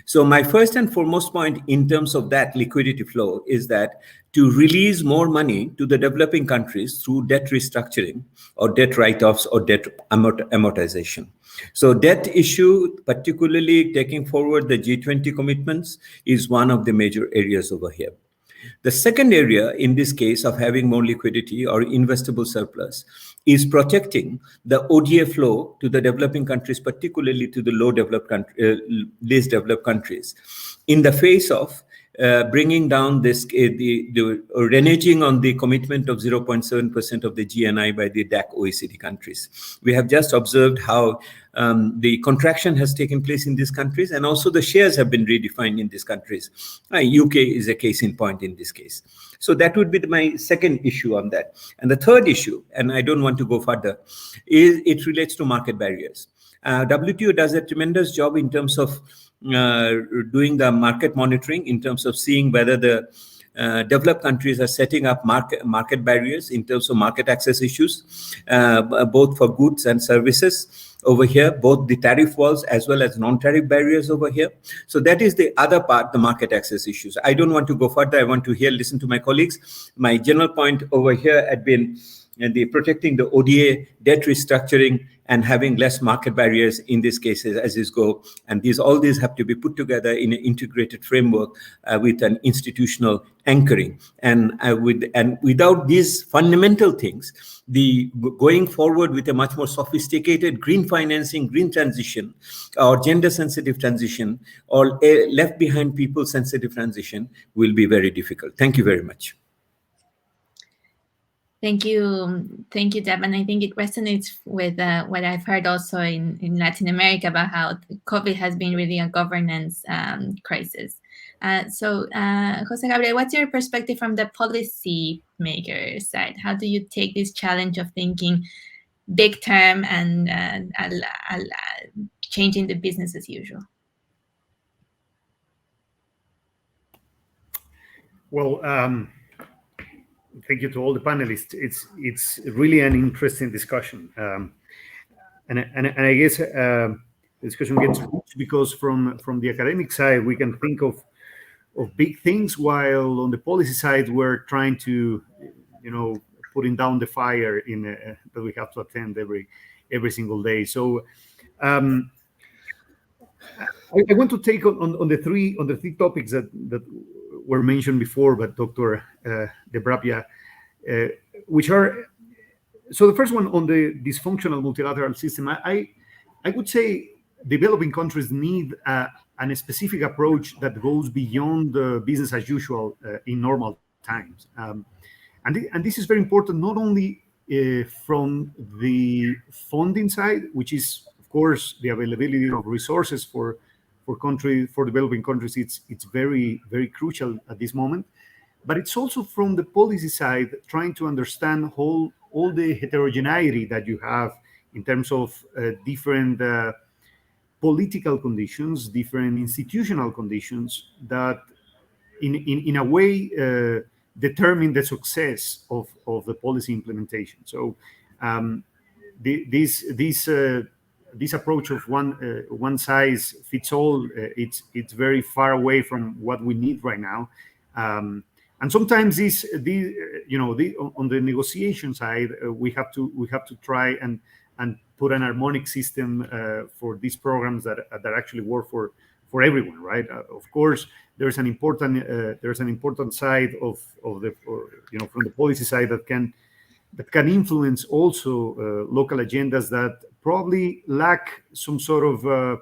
S4: So my first and foremost point in terms of that liquidity flow is that to release more money to the developing countries through debt restructuring or debt write-offs or debt amortization. So debt issue, particularly taking forward the G20 commitments, is one of the major areas over here. The second area in this case of having more liquidity or investable surplus is protecting the ODA flow to the developing countries, particularly to the least developed countries, in the face of bringing down the reneging on the commitment of 0.7% of the GNI by the DAC OECD countries. We have just observed how the contraction has taken place in these countries, and also the shares have been redefined in these countries. UK is a case in point in this case. So that would be my second issue on that. And the third issue, and I don't want to go further, is it relates to market barriers. WTO does a tremendous job in terms of doing the market monitoring, in terms of seeing whether the developed countries are setting up market barriers in terms of market access issues, both for goods and services over here, both the tariff walls as well as non-tariff barriers over here. So that is the other part, the market access issues. I don't want to go further. I want to listen to my colleagues. My general point over here had been protecting the ODA, debt restructuring, and having less market barriers in these cases as is go. And all these have to be put together in an integrated framework with an institutional anchoring. And without these fundamental things, going forward with a much more sophisticated green financing, green transition, or gender-sensitive transition, or a left behind people-sensitive transition will be very difficult. Thank you very much.
S2: Thank you, Deb. And I think it resonates with what I've heard also in Latin America about how COVID has been really a governance crisis. So, Jose Gabriel, what's your perspective from the policy maker side? How do you take this challenge of thinking big term and changing the business as usual?
S6: Well, thank you to all the panelists. It's really an interesting discussion, and I guess the discussion gets rich because from the academic side we can think of big things, while on the policy side we're trying to, putting down the fire that we have to attend every single day. So I want to take on the three topics that were mentioned before by Dr. Debapriya, which are So the first one on the dysfunctional multilateral system, I would say developing countries need a specific approach that goes beyond business as usual in normal times. And this is very important, not only from the funding side, which is, of course, the availability of resources for developing countries. It's very, very crucial at this moment. But it's also from the policy side, trying to understand all the heterogeneity that you have in terms of different political conditions, different institutional conditions that in a way determine the success of the policy implementation. So this approach of one size fits all, it's very far away from what we need right now. And sometimes on the negotiation side, we have to try and put an harmonic system for these programs that actually work for everyone, right? Of course, there's an important side of the from the policy side that can influence also local agendas that probably lack some sort of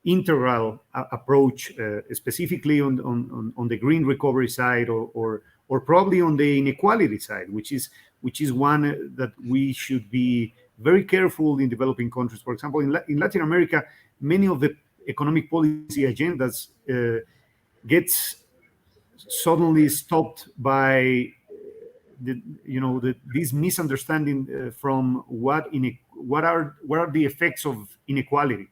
S6: integral approach, specifically on the green recovery side, or probably on the inequality side, which is one that we should be very careful in developing countries. For example, in Latin America, many of the economic policy agendas gets suddenly stopped by this misunderstanding from what are the effects of inequality.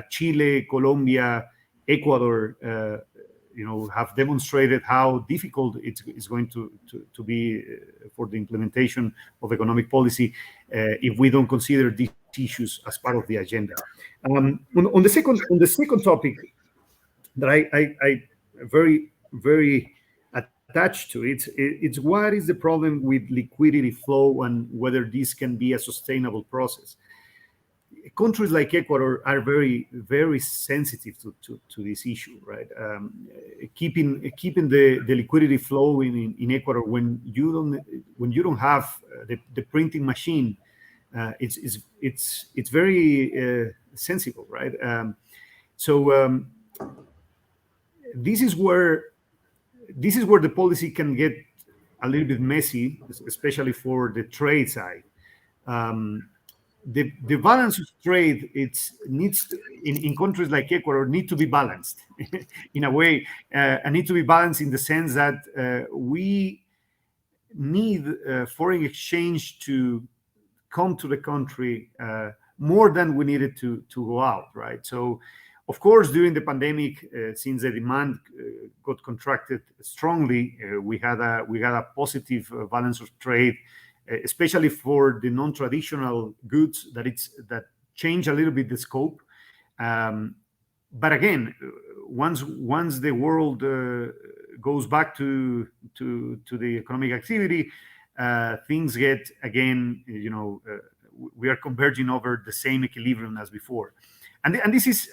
S6: Chile, Colombia, Ecuador, have demonstrated how difficult it's going to be for the implementation of economic policy if we don't consider these issues as part of the agenda. On the second topic that I very, very attached to, it's what is the problem with liquidity flow and whether this can be a sustainable process. Countries like Ecuador are very, very sensitive to this issue, right? Keeping the liquidity flow in Ecuador when you don't have the printing machine, it's very sensible, right? So this is where the policy can get a little bit messy, especially for the trade side. The balance of trade in countries like Ecuador need to be balanced in a way, and need to be balanced in the sense that we need foreign exchange to come to the country more than we needed to go out, right? So, of course, during the pandemic, since the demand got contracted strongly, we had a positive balance of trade, especially for the non-traditional goods that change a little bit the scope. But again, once the world goes back to the economic activity, things get again, we are converging over the same equilibrium as before. And this is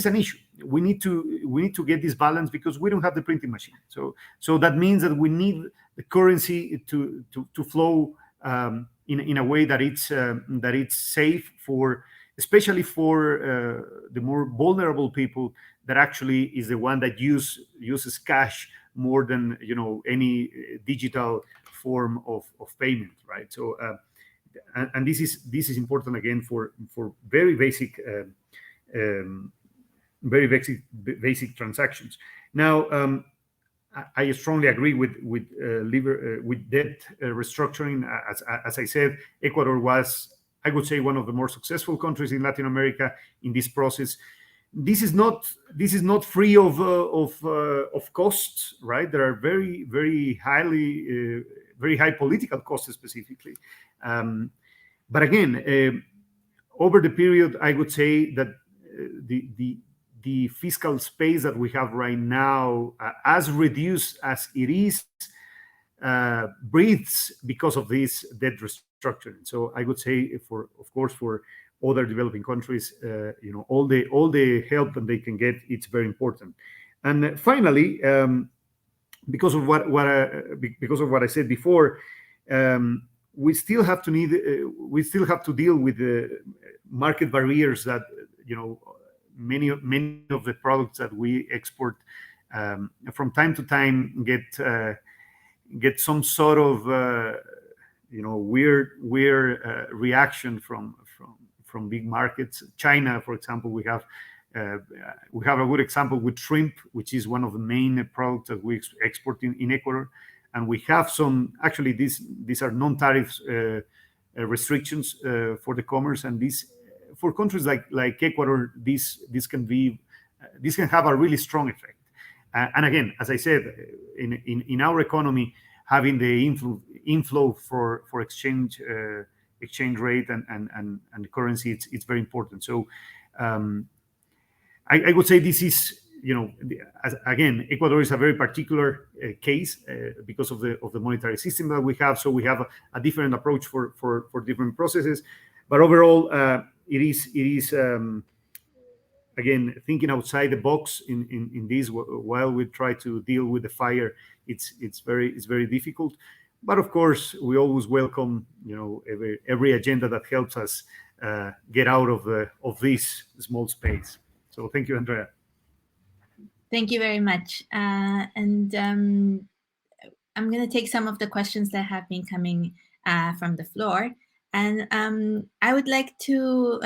S6: an issue. We need to get this balance because we don't have the printing machine. So that means that we need the currency to flow in a way that it's safe especially for the more vulnerable people, that actually is the one that uses cash more than any digital form of payment, right? So and this is important again for very basic transactions. Now, I strongly agree with debt restructuring. As I said, Ecuador was, I would say, one of the more successful countries in Latin America in this process. This is not free of costs, right? There are very, very very high political costs specifically. But again, over the period, I would say that the fiscal space that we have right now, as reduced as it is, breathes because of this debt restructuring. So I would say, for other developing countries, all the help that they can get, it's very important. And finally, because of what I said before, we still have to deal with the market barriers that many of the products that we export from time to time get some sort of weird reaction from big markets. China, for example, we have a good example with shrimp, which is one of the main products that we export in Ecuador. And we have some, actually, these are non-tariff restrictions for the commerce, and these for countries like Ecuador, this can have a really strong effect. And again, as I said, in our economy, having the inflow for exchange rate and the currency, it's very important. So I would say this is, again, Ecuador is a very particular case because of the monetary system that we have. So we have a different approach for different processes. But overall, it is again, thinking outside the box in this, while we try to deal with the fire. It's very difficult. But of course, we always welcome every agenda that helps us get out of this small space. So thank you, Andrea.
S2: Thank you very much. And I'm going to take some of the questions that have been coming from the floor. And I would like to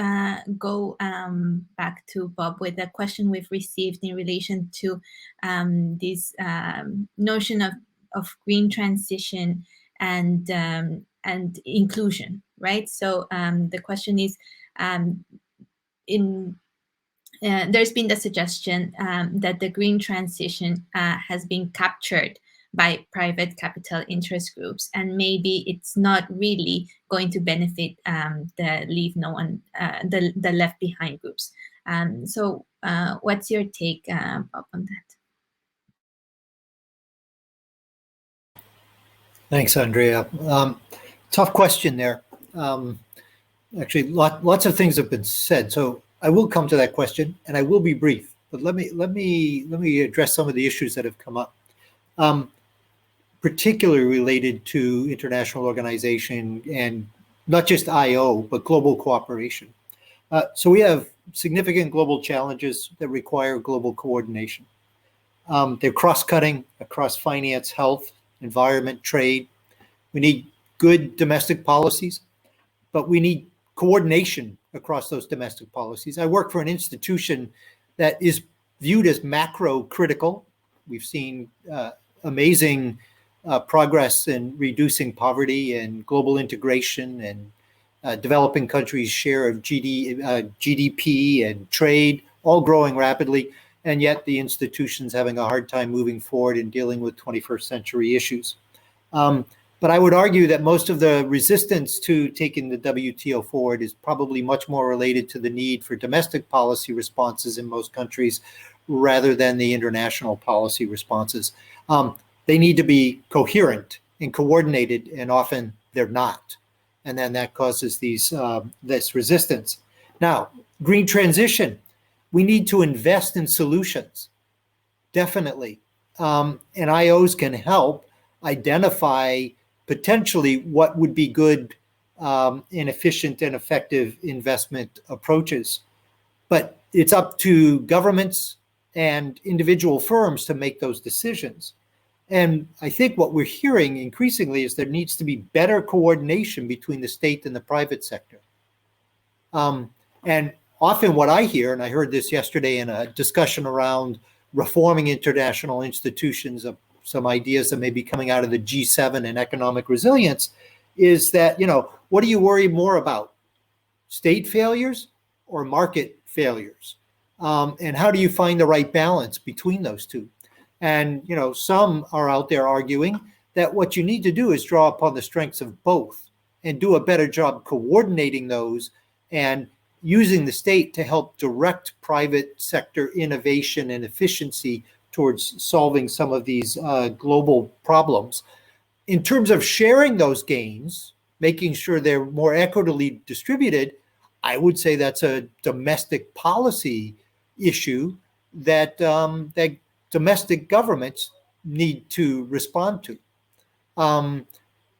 S2: go back to Bob with a question we've received in relation to this notion of green transition and inclusion, right? So the question is, there's been the suggestion that the green transition has been captured by private capital interest groups, and maybe it's not really going to benefit the left behind groups. So what's your take, Bob, on that?
S7: Thanks, Andrea. Tough question there. Actually, lots of things have been said, so I will come to that question, and I will be brief. But let me address some of the issues that have come up, particularly related to international organization and not just IO, but global cooperation. So we have significant global challenges that require global coordination. They're cross-cutting across finance, health, environment, trade. We need good domestic policies, but we need coordination across those domestic policies. I work for an institution that is viewed as macro critical. We've seen amazing progress in reducing poverty and global integration and developing countries' share of GDP and trade, all growing rapidly. And yet the institution's having a hard time moving forward and dealing with 21st century issues. But I would argue that most of the resistance to taking the WTO forward is probably much more related to the need for domestic policy responses in most countries rather than the international policy responses. They need to be coherent and coordinated, and often they're not. And then that causes this resistance. Now, green transition. We need to invest in solutions, definitely. And IOs can help identify potentially what would be good and efficient and effective investment approaches. But it's up to governments and individual firms to make those decisions. And I think what we're hearing increasingly is there needs to be better coordination between the state and the private sector. And often what I hear, and I heard this yesterday in a discussion around reforming international institutions, of some ideas that may be coming out of the G7 and economic resilience, is that, what do you worry more about? State failures or market failures? And how do you find the right balance between those two? And, some are out there arguing that what you need to do is draw upon the strengths of both and do a better job coordinating those and using the state to help direct private sector innovation and efficiency towards solving some of these global problems. In terms of sharing those gains, making sure they're more equitably distributed, I would say that's a domestic policy issue that domestic governments need to respond to.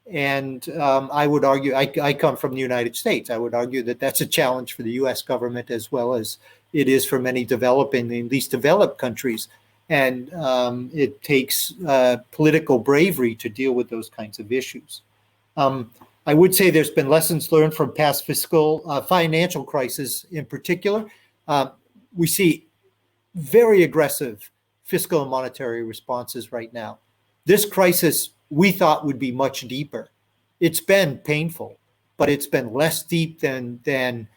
S7: And I would argue, I come from the United States. I would argue that that's a challenge for the U.S. government as well as it is for many developing and least developed countries. And it takes political bravery to deal with those kinds of issues. I would say there's been lessons learned from past financial crises in particular. We see very aggressive fiscal and monetary responses right now. This crisis we thought would be much deeper. It's been painful, but it's been less deep than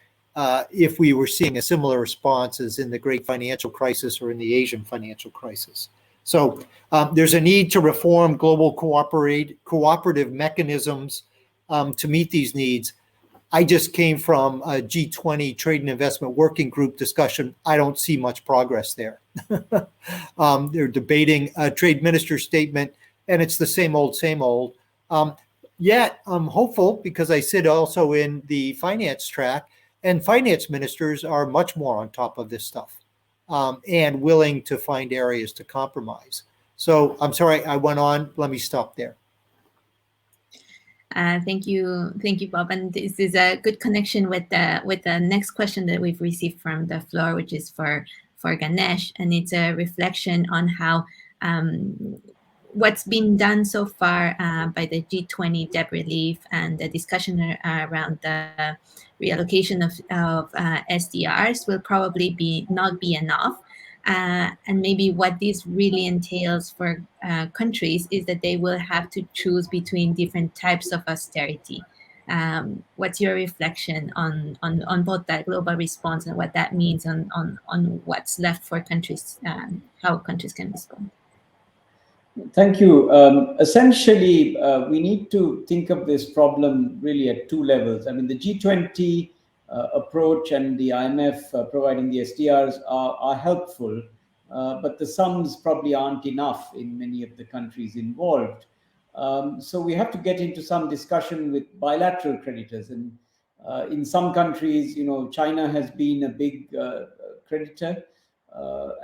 S7: if we were seeing a similar response as in the great financial crisis or in the Asian financial crisis. So there's a need to reform global cooperative mechanisms to meet these needs. I just came from a G20 Trade and Investment Working Group discussion. I don't see much progress there. They're debating a trade minister statement, and it's the same old, same old. Yet I'm hopeful because I sit also in the finance track, and finance ministers are much more on top of this stuff and willing to find areas to compromise. So I'm sorry I went on. Let me stop there.
S2: Thank you, Bob. And this is a good connection with the next question that we've received from the floor, which is for Ganesh, and it's a reflection on how what's been done so far by the G20 debt relief and the discussion around the reallocation of SDRs will probably not be enough. And maybe what this really entails for countries is that they will have to choose between different types of austerity. What's your reflection on both that global response and what that means on what's left for countries, how countries can respond?
S5: Thank you. Essentially, we need to think of this problem really at two levels. I mean, the G20 approach and the IMF providing the SDRs are helpful, but the sums probably aren't enough in many of the countries involved. So we have to get into some discussion with bilateral creditors. And in some countries, China has been a big creditor,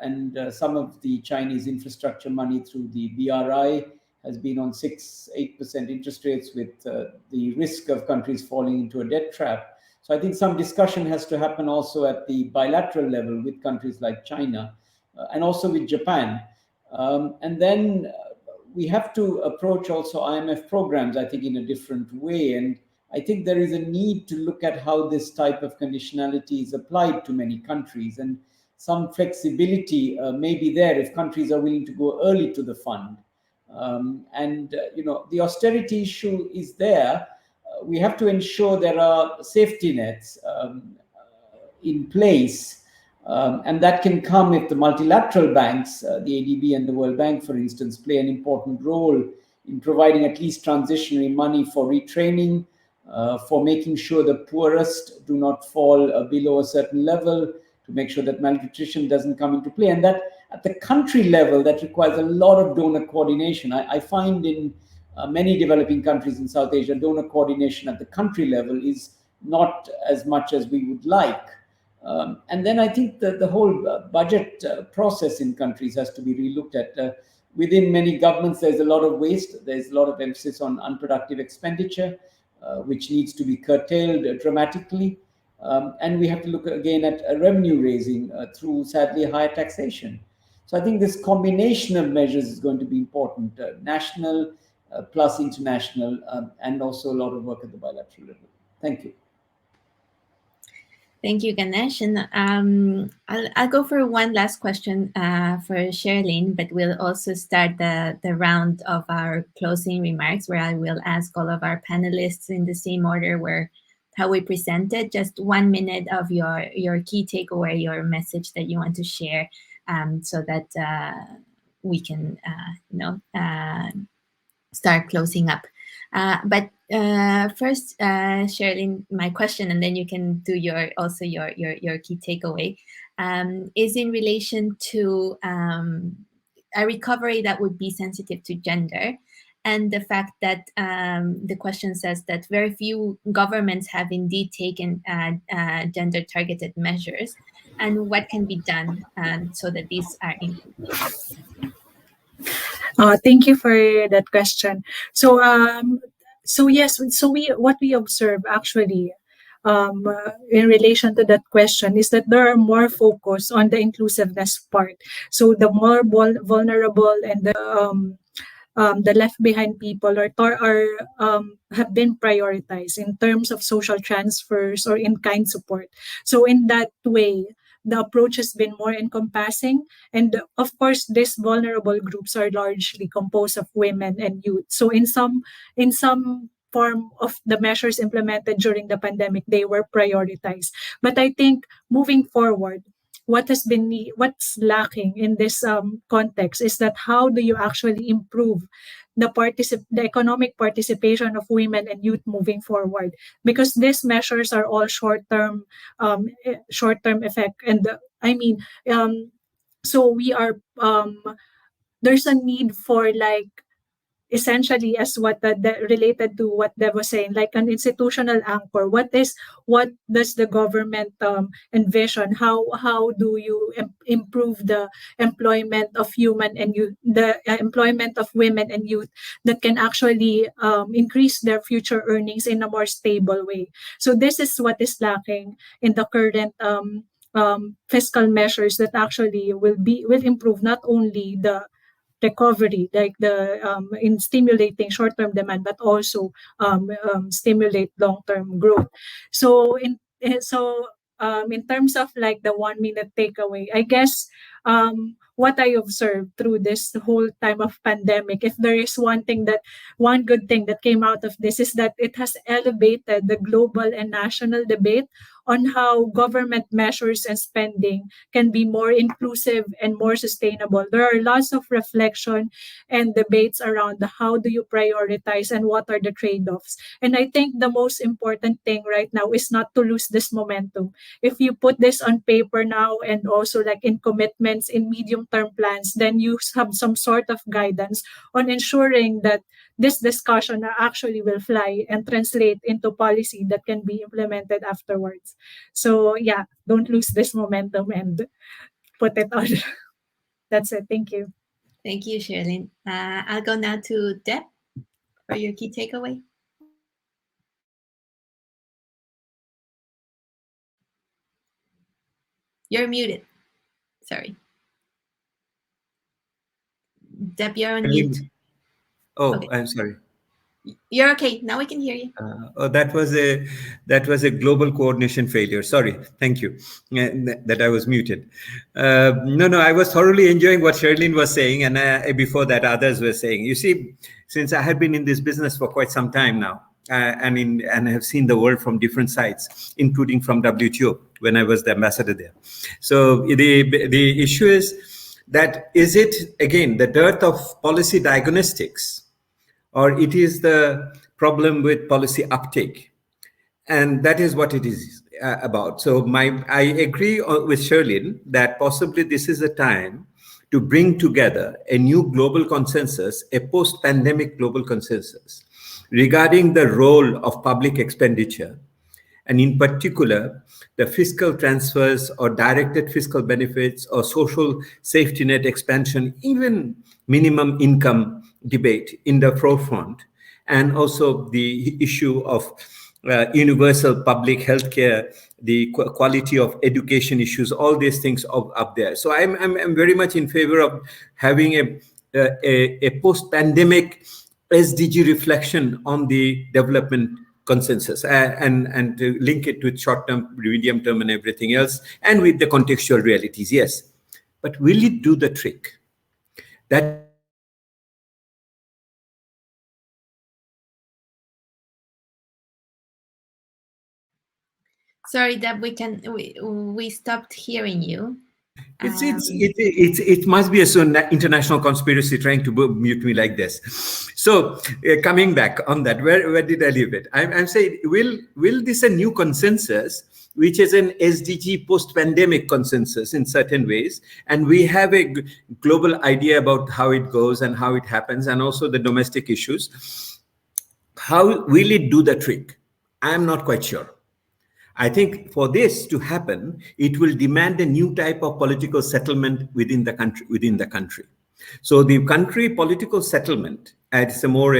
S5: and some of the Chinese infrastructure money through the BRI has been on 6-8% interest rates with the risk of countries falling into a debt trap. So I think some discussion has to happen also at the bilateral level with countries like China and also with Japan. And then we have to approach also IMF programs, I think, in a different way. And I think there is a need to look at how this type of conditionality is applied to many countries. And some flexibility may be there if countries are willing to go early to the fund. The austerity issue is there. We have to ensure there are safety nets in place. And that can come if the multilateral banks, the ADB and the World Bank, for instance, play an important role in providing at least transitionary money for retraining, for making sure the poorest do not fall below a certain level, to make sure that malnutrition doesn't come into play. And that at the country level, that requires a lot of donor coordination. I find in many developing countries in South Asia, donor coordination at the country level is not as much as we would like. And then I think that the whole budget process in countries has to be relooked at. Within many governments, there's a lot of waste. There's a lot of emphasis on unproductive expenditure, which needs to be curtailed dramatically. And we have to look again at revenue raising through, sadly, higher taxation. So I think this combination of measures is going to be important, national plus international, and also a lot of work at the bilateral level. Thank you.
S2: Thank you, Ganesh. And I'll go for one last question for Sherillyn, but we'll also start the round of our closing remarks, where I will ask all of our panelists in the same order how we presented, just 1 minute of your key takeaway, your message that you want to share, so that we can start closing up. But first, Sherillyn, my question, and then you can do your key takeaway, is in relation to a recovery that would be sensitive to gender, and the fact that the question says that very few governments have indeed taken gender-targeted measures, and what can be done so that these are included.
S3: Thank you for that question. So So yes, so what we observe actually in relation to that question is that there are more focus on the inclusiveness part. So the more vulnerable and the left behind people have been prioritized in terms of social transfers or in-kind support. So in that way, the approach has been more encompassing. And of course, these vulnerable groups are largely composed of women and youth. So in some form of the measures implemented during the pandemic, they were prioritized. But I think moving forward, what's lacking in this context is that how do you actually improve the economic participation of women and youth moving forward, because these measures are all short-term effect. And so we are there's a need for, like, essentially, as what related to what Deb was saying, like an institutional anchor. What does the government envision? How do you improve the employment of employment of women and youth that can actually increase their future earnings in a more stable way? So this is what is lacking in the current fiscal measures that actually will improve not only the recovery, like in stimulating short-term demand, but also stimulate long-term growth. So in terms of like the 1 minute takeaway, I guess what I observed through this whole time of pandemic, if there is one good thing that came out of this, is that it has elevated the global and national debate on how government measures and spending can be more inclusive and more sustainable. There are lots of reflection and debates around how do you prioritize and what are the trade-offs. And I think the most important thing right now is not to lose this momentum. If you put this on paper now and also like in commitments, in medium-term plans, then you have some sort of guidance on ensuring that this discussion actually will fly and translate into policy that can be implemented afterwards. So yeah, don't lose this momentum and put it on. That's it. Thank you.
S2: Thank you, Sherillyn. I'll go now to Deb for your key takeaway. You're muted. Sorry. Deb, you're on mute.
S4: Oh,
S2: Okay.
S4: I'm sorry.
S2: You're okay. Now we can hear you.
S4: That was a global coordination failure. Sorry. Thank you that I was muted. No, I was thoroughly enjoying what Sherillyn was saying, and before that, others were saying. You see, since I have been in this business for quite some time now, and I have seen the world from different sides, including from WTO when I was the ambassador there. So the issue is that, is it again the dearth of policy diagnostics, or it is the problem with policy uptake? And that is what it is about. So I agree with Sherillyn that possibly this is a time to bring together a new global consensus, a post-pandemic global consensus regarding the role of public expenditure, and in particular, the fiscal transfers or directed fiscal benefits or social safety net expansion, even minimum income debate in the forefront, and also the issue of universal public healthcare, the quality of education issues, all these things up there. So I'm very much in favor of having a post-pandemic SDG reflection on the development consensus and to link it with short-term, medium-term, and everything else, and with the contextual realities. Yes, but will it do the trick? That
S2: Sorry, Deb, we stopped hearing you.
S4: It must be an international conspiracy trying to mute me like this. So coming back on that, where did I leave it? I'm saying, will this a new consensus, which is an SDG post-pandemic consensus in certain ways, and we have a global idea about how it goes and how it happens, and also the domestic issues. How will it do the trick? I'm not quite sure. I think for this to happen, it will demand a new type of political settlement within the country. So the country political settlement, it's a more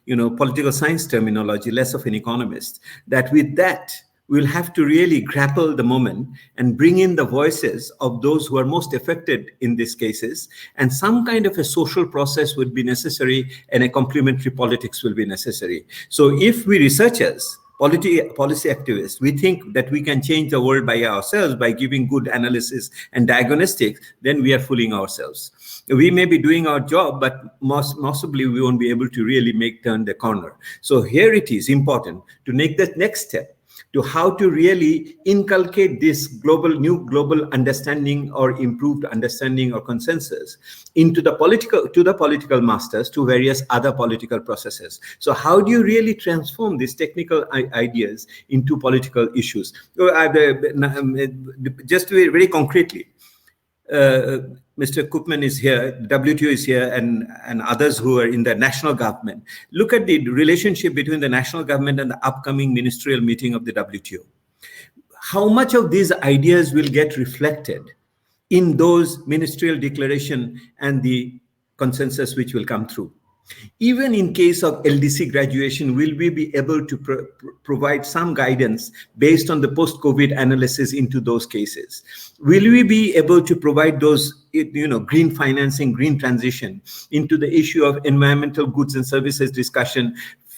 S4: political science terminology, less of an economist, that with that we'll have to really grapple the moment and bring in the voices of those who are most affected in these cases, and some kind of a social process would be necessary and a complementary politics will be necessary. So if we researchers, policy activists, we think that we can change the world by ourselves by giving good analysis and diagnostics, then we are fooling ourselves. We may be doing our job, but possibly we won't be able to really turn the corner. So here it is important to make that next step to how to really inculcate this new global understanding or improved understanding or consensus into the political masters, to various other political processes. So how do you really transform these technical ideas into political issues? Just very concretely, Mr. Koopman is here, WTO is here, and others who are in the national government. Look at the relationship between the national government and the upcoming ministerial meeting of the WTO. How much of these ideas will get reflected in those ministerial declaration and the consensus which will come through? Even in case of LDC graduation, will we be able to provide some guidance based on the post-COVID analysis into those cases? Will we be able to provide those, green financing, green transition into the issue of environmental goods and services discussion,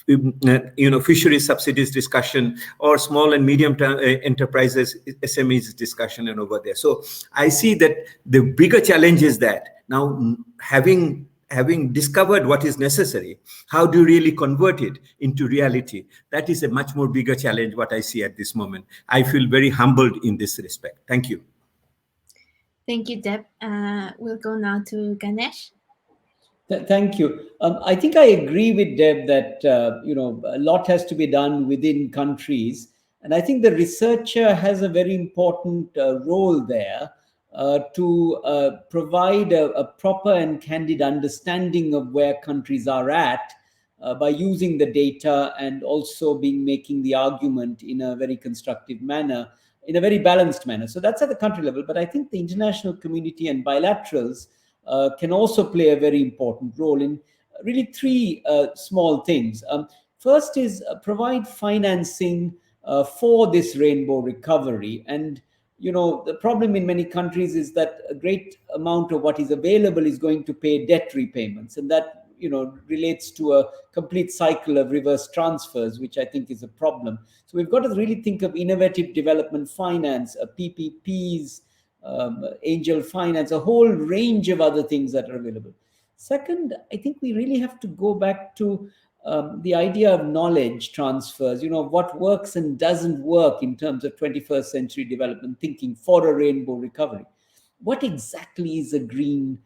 S4: fisheries subsidies discussion, or small and medium enterprises, SMEs discussion, and over there. So I see that the bigger challenge is that now having discovered what is necessary, how do you really convert it into reality? That is a much more bigger challenge, what I see at this moment. I feel very humbled in this respect. Thank you.
S2: Thank you, Deb. We'll go now to Ganesh.
S5: Thank you. I think I agree with Deb that a lot has to be done within countries, and I think the researcher has a very important role there to provide a proper and candid understanding of where countries are at by using the data, and also making the argument in a very constructive manner, in a very balanced manner. So that's at the country level. But I think the international community and bilaterals can also play a very important role in really three small things. First is provide financing for this rainbow recovery. And the problem in many countries is that a great amount of what is available is going to pay debt repayments, and that relates to a complete cycle of reverse transfers, which I think is a problem. So we've got to really think of innovative development finance, PPPs, angel finance, a whole range of other things that are available. Second, I think we really have to go back to the idea of knowledge transfers, what works and doesn't work in terms of 21st century development thinking for a rainbow recovery. What exactly is a green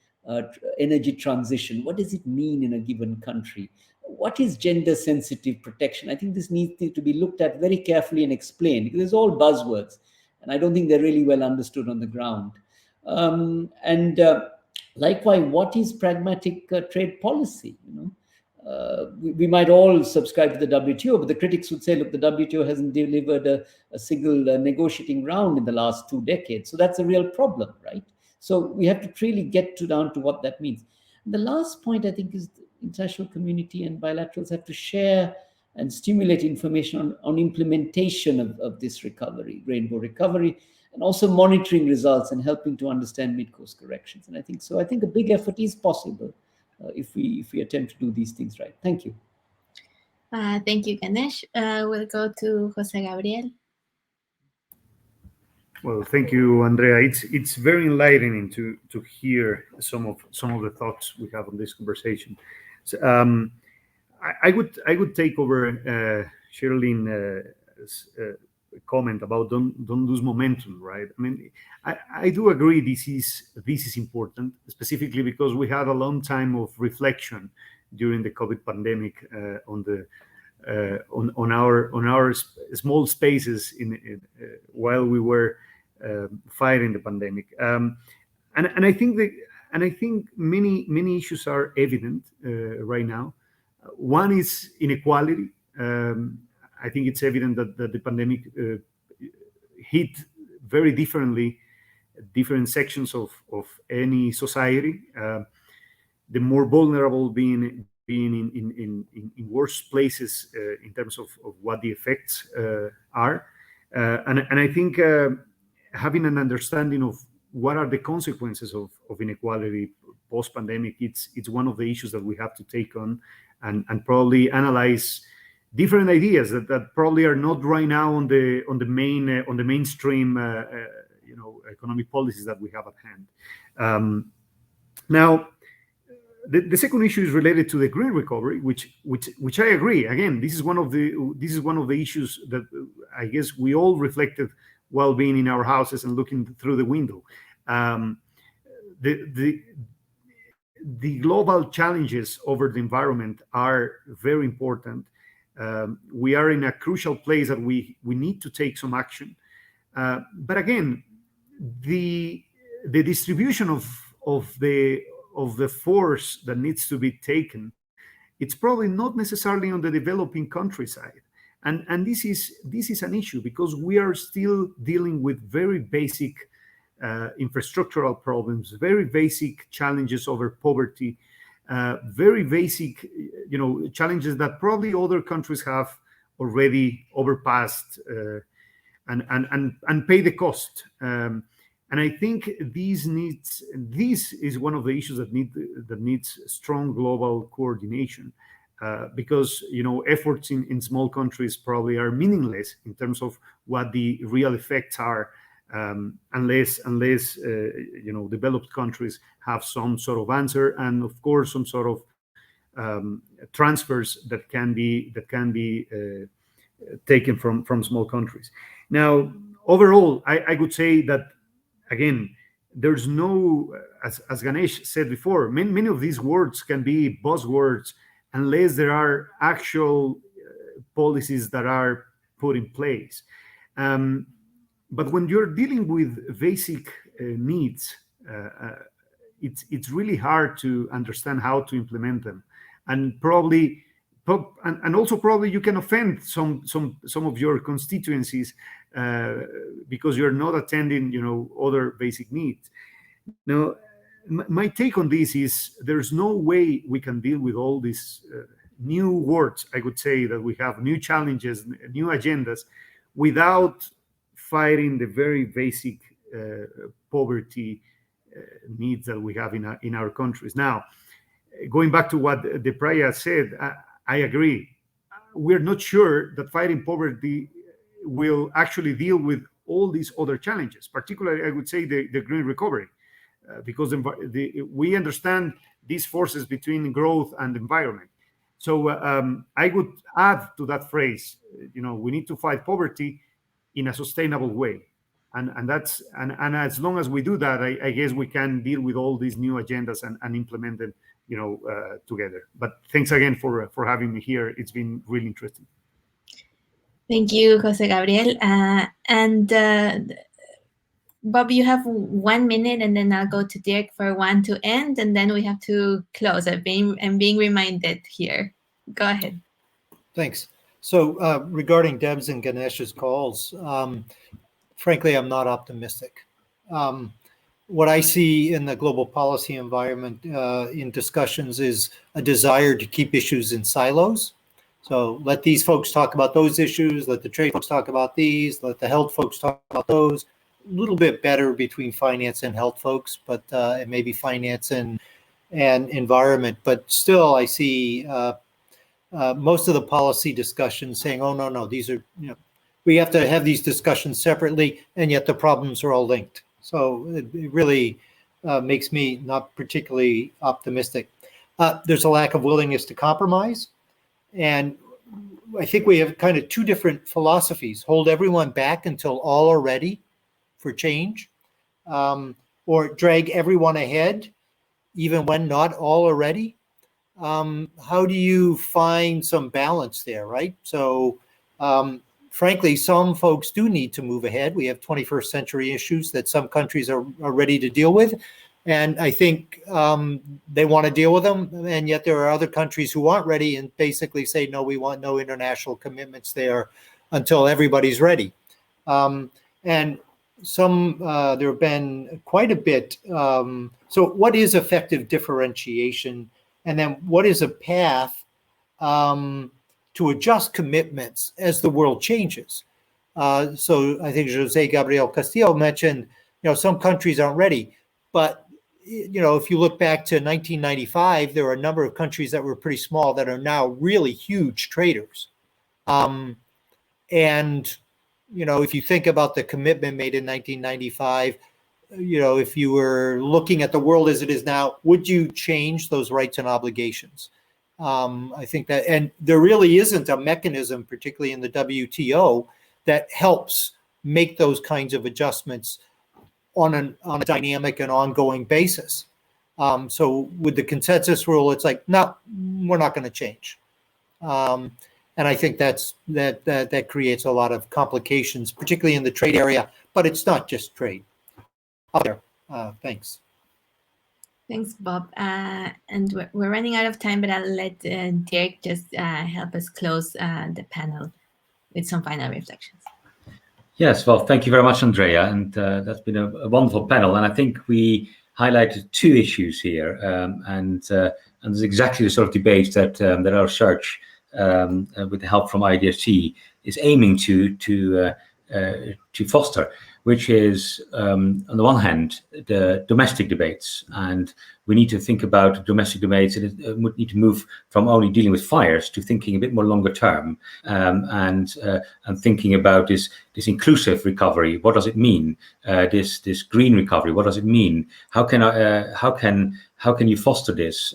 S5: energy transition? What does it mean in a given country? What is gender sensitive protection? I think this needs to be looked at very carefully and explained, because it's all buzzwords, and I don't think they're really well understood on the ground. Likewise, what is pragmatic trade policy? We might all subscribe to the WTO, but the critics would say, look, the WTO hasn't delivered a single negotiating round in the last 2 decades. So that's a real problem, right? So we have to really get down to what that means. And the last point, I think, is the international community and bilaterals have to share and stimulate information on implementation of this recovery, rainbow recovery, and also monitoring results and helping to understand mid-course corrections. And I think a big effort is possible if we attempt to do these things right. Thank you.
S2: Thank you, Ganesh. We'll go to Jose Gabriel.
S6: Well, thank you, Andrea. It's very enlightening to hear some of the thoughts we have on this conversation. So, I would take over Sherillyn's comment about don't lose momentum, right? I mean, I do agree this is important, specifically because we had a long time of reflection during the COVID pandemic on our small spaces while we were fighting the pandemic, and I think many issues are evident right now. One is inequality. I think it's evident that the pandemic hit very differently different sections of any society. the more vulnerable being in worse places in terms of what the effects are. And I think having an understanding of what are the consequences of inequality post-pandemic, it's one of the issues that we have to take on and probably analyze different ideas that probably are not right now on the mainstream economic policies that we have at hand. Now, the second issue is related to the green recovery, which I agree. Again, this is one of the issues that I guess we all reflected while being in our houses and looking through the window. The global challenges over the environment are very important. We are in a crucial place that we need to take some action. But again, the distribution of the force that needs to be taken, it's probably not necessarily on the developing countryside. And this is an issue because we are still dealing with very basic infrastructural problems, very basic challenges over poverty, very basic, challenges that probably other countries have already overpassed and pay the cost. And I think this is one of the issues that needs strong global coordination, because efforts in small countries probably are meaningless in terms of what the real effects are, unless developed countries have some sort of answer and of course some sort of transfers that can be taken from small countries. Now, overall, I would say that again, there's no, as Ganesh said before, many of these words can be buzzwords unless there are actual policies that are put in place. But when you're dealing with basic needs, it's really hard to understand how to implement them, and also probably you can offend some of your constituencies because you're not attending, other basic needs. Now, my take on this is there's no way we can deal with all these new words, I would say, that we have, new challenges, new agendas, without fighting the very basic poverty needs that we have in our countries. Now, going back to what Debapriya said, I agree. We're not sure that fighting poverty will actually deal with all these other challenges, particularly, I would say, the green recovery, because we understand these forces between growth and environment. So I would add to that phrase, we need to fight poverty in a sustainable way. And as long as we do that, I guess we can deal with all these new agendas and implement them, together. But thanks again for having me here. It's been really interesting.
S2: Thank you, Jose Gabriel. And Bob, you have 1 minute, and then I'll go to Dirk for one to end, and then we have to close. I'm being reminded here. Go ahead.
S7: Thanks. So regarding Deb's and Ganesh's calls, frankly, I'm not optimistic. What I see in the global policy environment in discussions is a desire to keep issues in silos. So let these folks talk about those issues, let the trade folks talk about these, let the health folks talk about those. A little bit better between finance and health folks, but it may be finance and environment. But still, I see most of the policy discussions saying, oh, no, these are, we have to have these discussions separately, and yet the problems are all linked. So it really makes me not particularly optimistic. There's a lack of willingness to compromise. And I think we have kind of two different philosophies: hold everyone back until all are ready for change, or drag everyone ahead even when not all are ready. How do you find some balance there, right? So frankly, some folks do need to move ahead. We have 21st century issues that some countries are ready to deal with. And I think they want to deal with them. And yet there are other countries who aren't ready and basically say, no, we want no international commitments there until everybody's ready. And there have been quite a bit, some So what is effective differentiation? And then what is a path to adjust commitments as the world changes? So I think Jose Gabriel Castillo mentioned, some countries aren't ready, but if you look back to 1995, there were a number of countries that were pretty small that are now really huge traders. And if you think about the commitment made in 1995, if you were looking at the world as it is now, would you change those rights and obligations? I think that, and there really isn't a mechanism, particularly in the WTO, that helps make those kinds of adjustments on a dynamic and ongoing basis. So with the consensus rule, it's like, no, we're not going to change. And I think that creates a lot of complications, particularly in the trade area, but it's not just trade. Thanks.
S2: Thanks, Bob. And we're running out of time, but I'll let Dirk just help us close the panel with some final reflections.
S1: Yes, well, thank you very much, Andrea. And that's been a wonderful panel. And I think we highlighted two issues here. And there's exactly the sort of debate that our research, with the help from IDFT, is aiming to foster, which is, on the one hand, the domestic debates. And we need to think about domestic debates, and we need to move from only dealing with fires to thinking a bit more longer term, and thinking about this inclusive recovery. What does it mean? This green recovery. What does it mean? How can you foster this?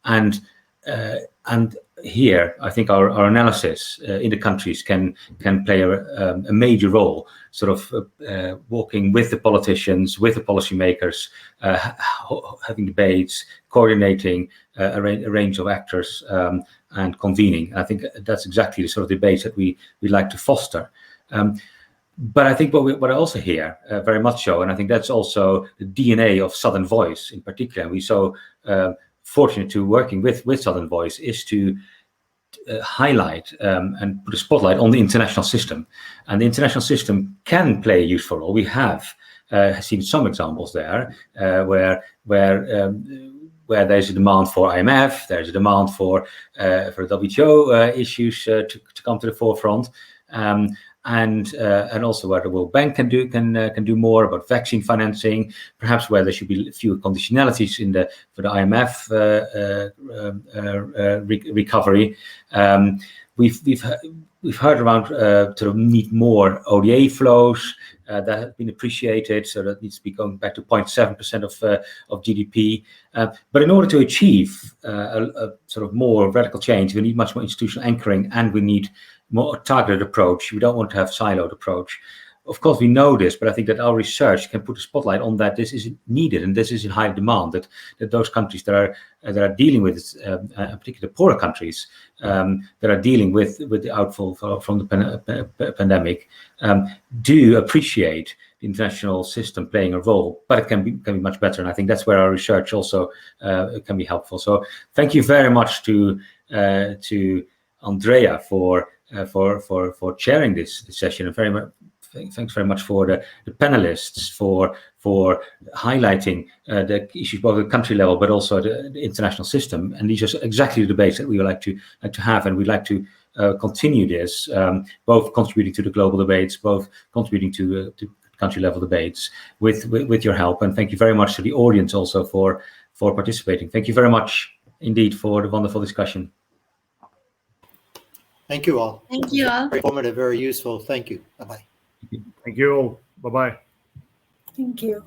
S1: And here, I think our analysis in the countries can play a major role, sort of walking with the politicians, with the policymakers, having debates, coordinating a range of actors, and convening. I think that's exactly the sort of debates that we like to foster. But I think what I also hear very much so, and I think that's also the DNA of Southern Voice in particular, and we're so fortunate to working with Southern Voice, is to highlight and put a spotlight on the international system. And the international system can play a useful role. We have seen some examples there where there's a demand for IMF, there's a demand for WTO issues to come to the forefront. And also where the World Bank can do more about vaccine financing, perhaps where there should be fewer conditionalities for the IMF recovery. We've heard around sort of need more ODA flows that have been appreciated, so that needs to be going back to 0.7% of GDP. But in order to achieve a sort of more radical change, we need much more institutional anchoring, and we need more targeted approach. We don't want to have siloed approach. Of course, we know this, but I think that our research can put a spotlight on that. This is needed, and this is in high demand. That those countries that are dealing with, particularly poorer countries, that are dealing with the outfall from the pandemic, do appreciate the international system playing a role, but it can be much better. And I think that's where our research also can be helpful. So thank you very much to Andrea for chairing this session, and thanks very much for the panelists for highlighting the issues both at the country level but also the international system. And these are exactly the debates that we would like to have, and we'd like to continue this, both contributing to the global debates, both contributing to country level debates with your help. And thank you very much to the audience also for participating. Thank you very much indeed for the wonderful discussion.
S7: Thank you all.
S2: Thank you all.
S7: Very informative, very useful. Thank you. Bye-bye.
S6: Thank you all. Bye-bye.
S3: Thank you.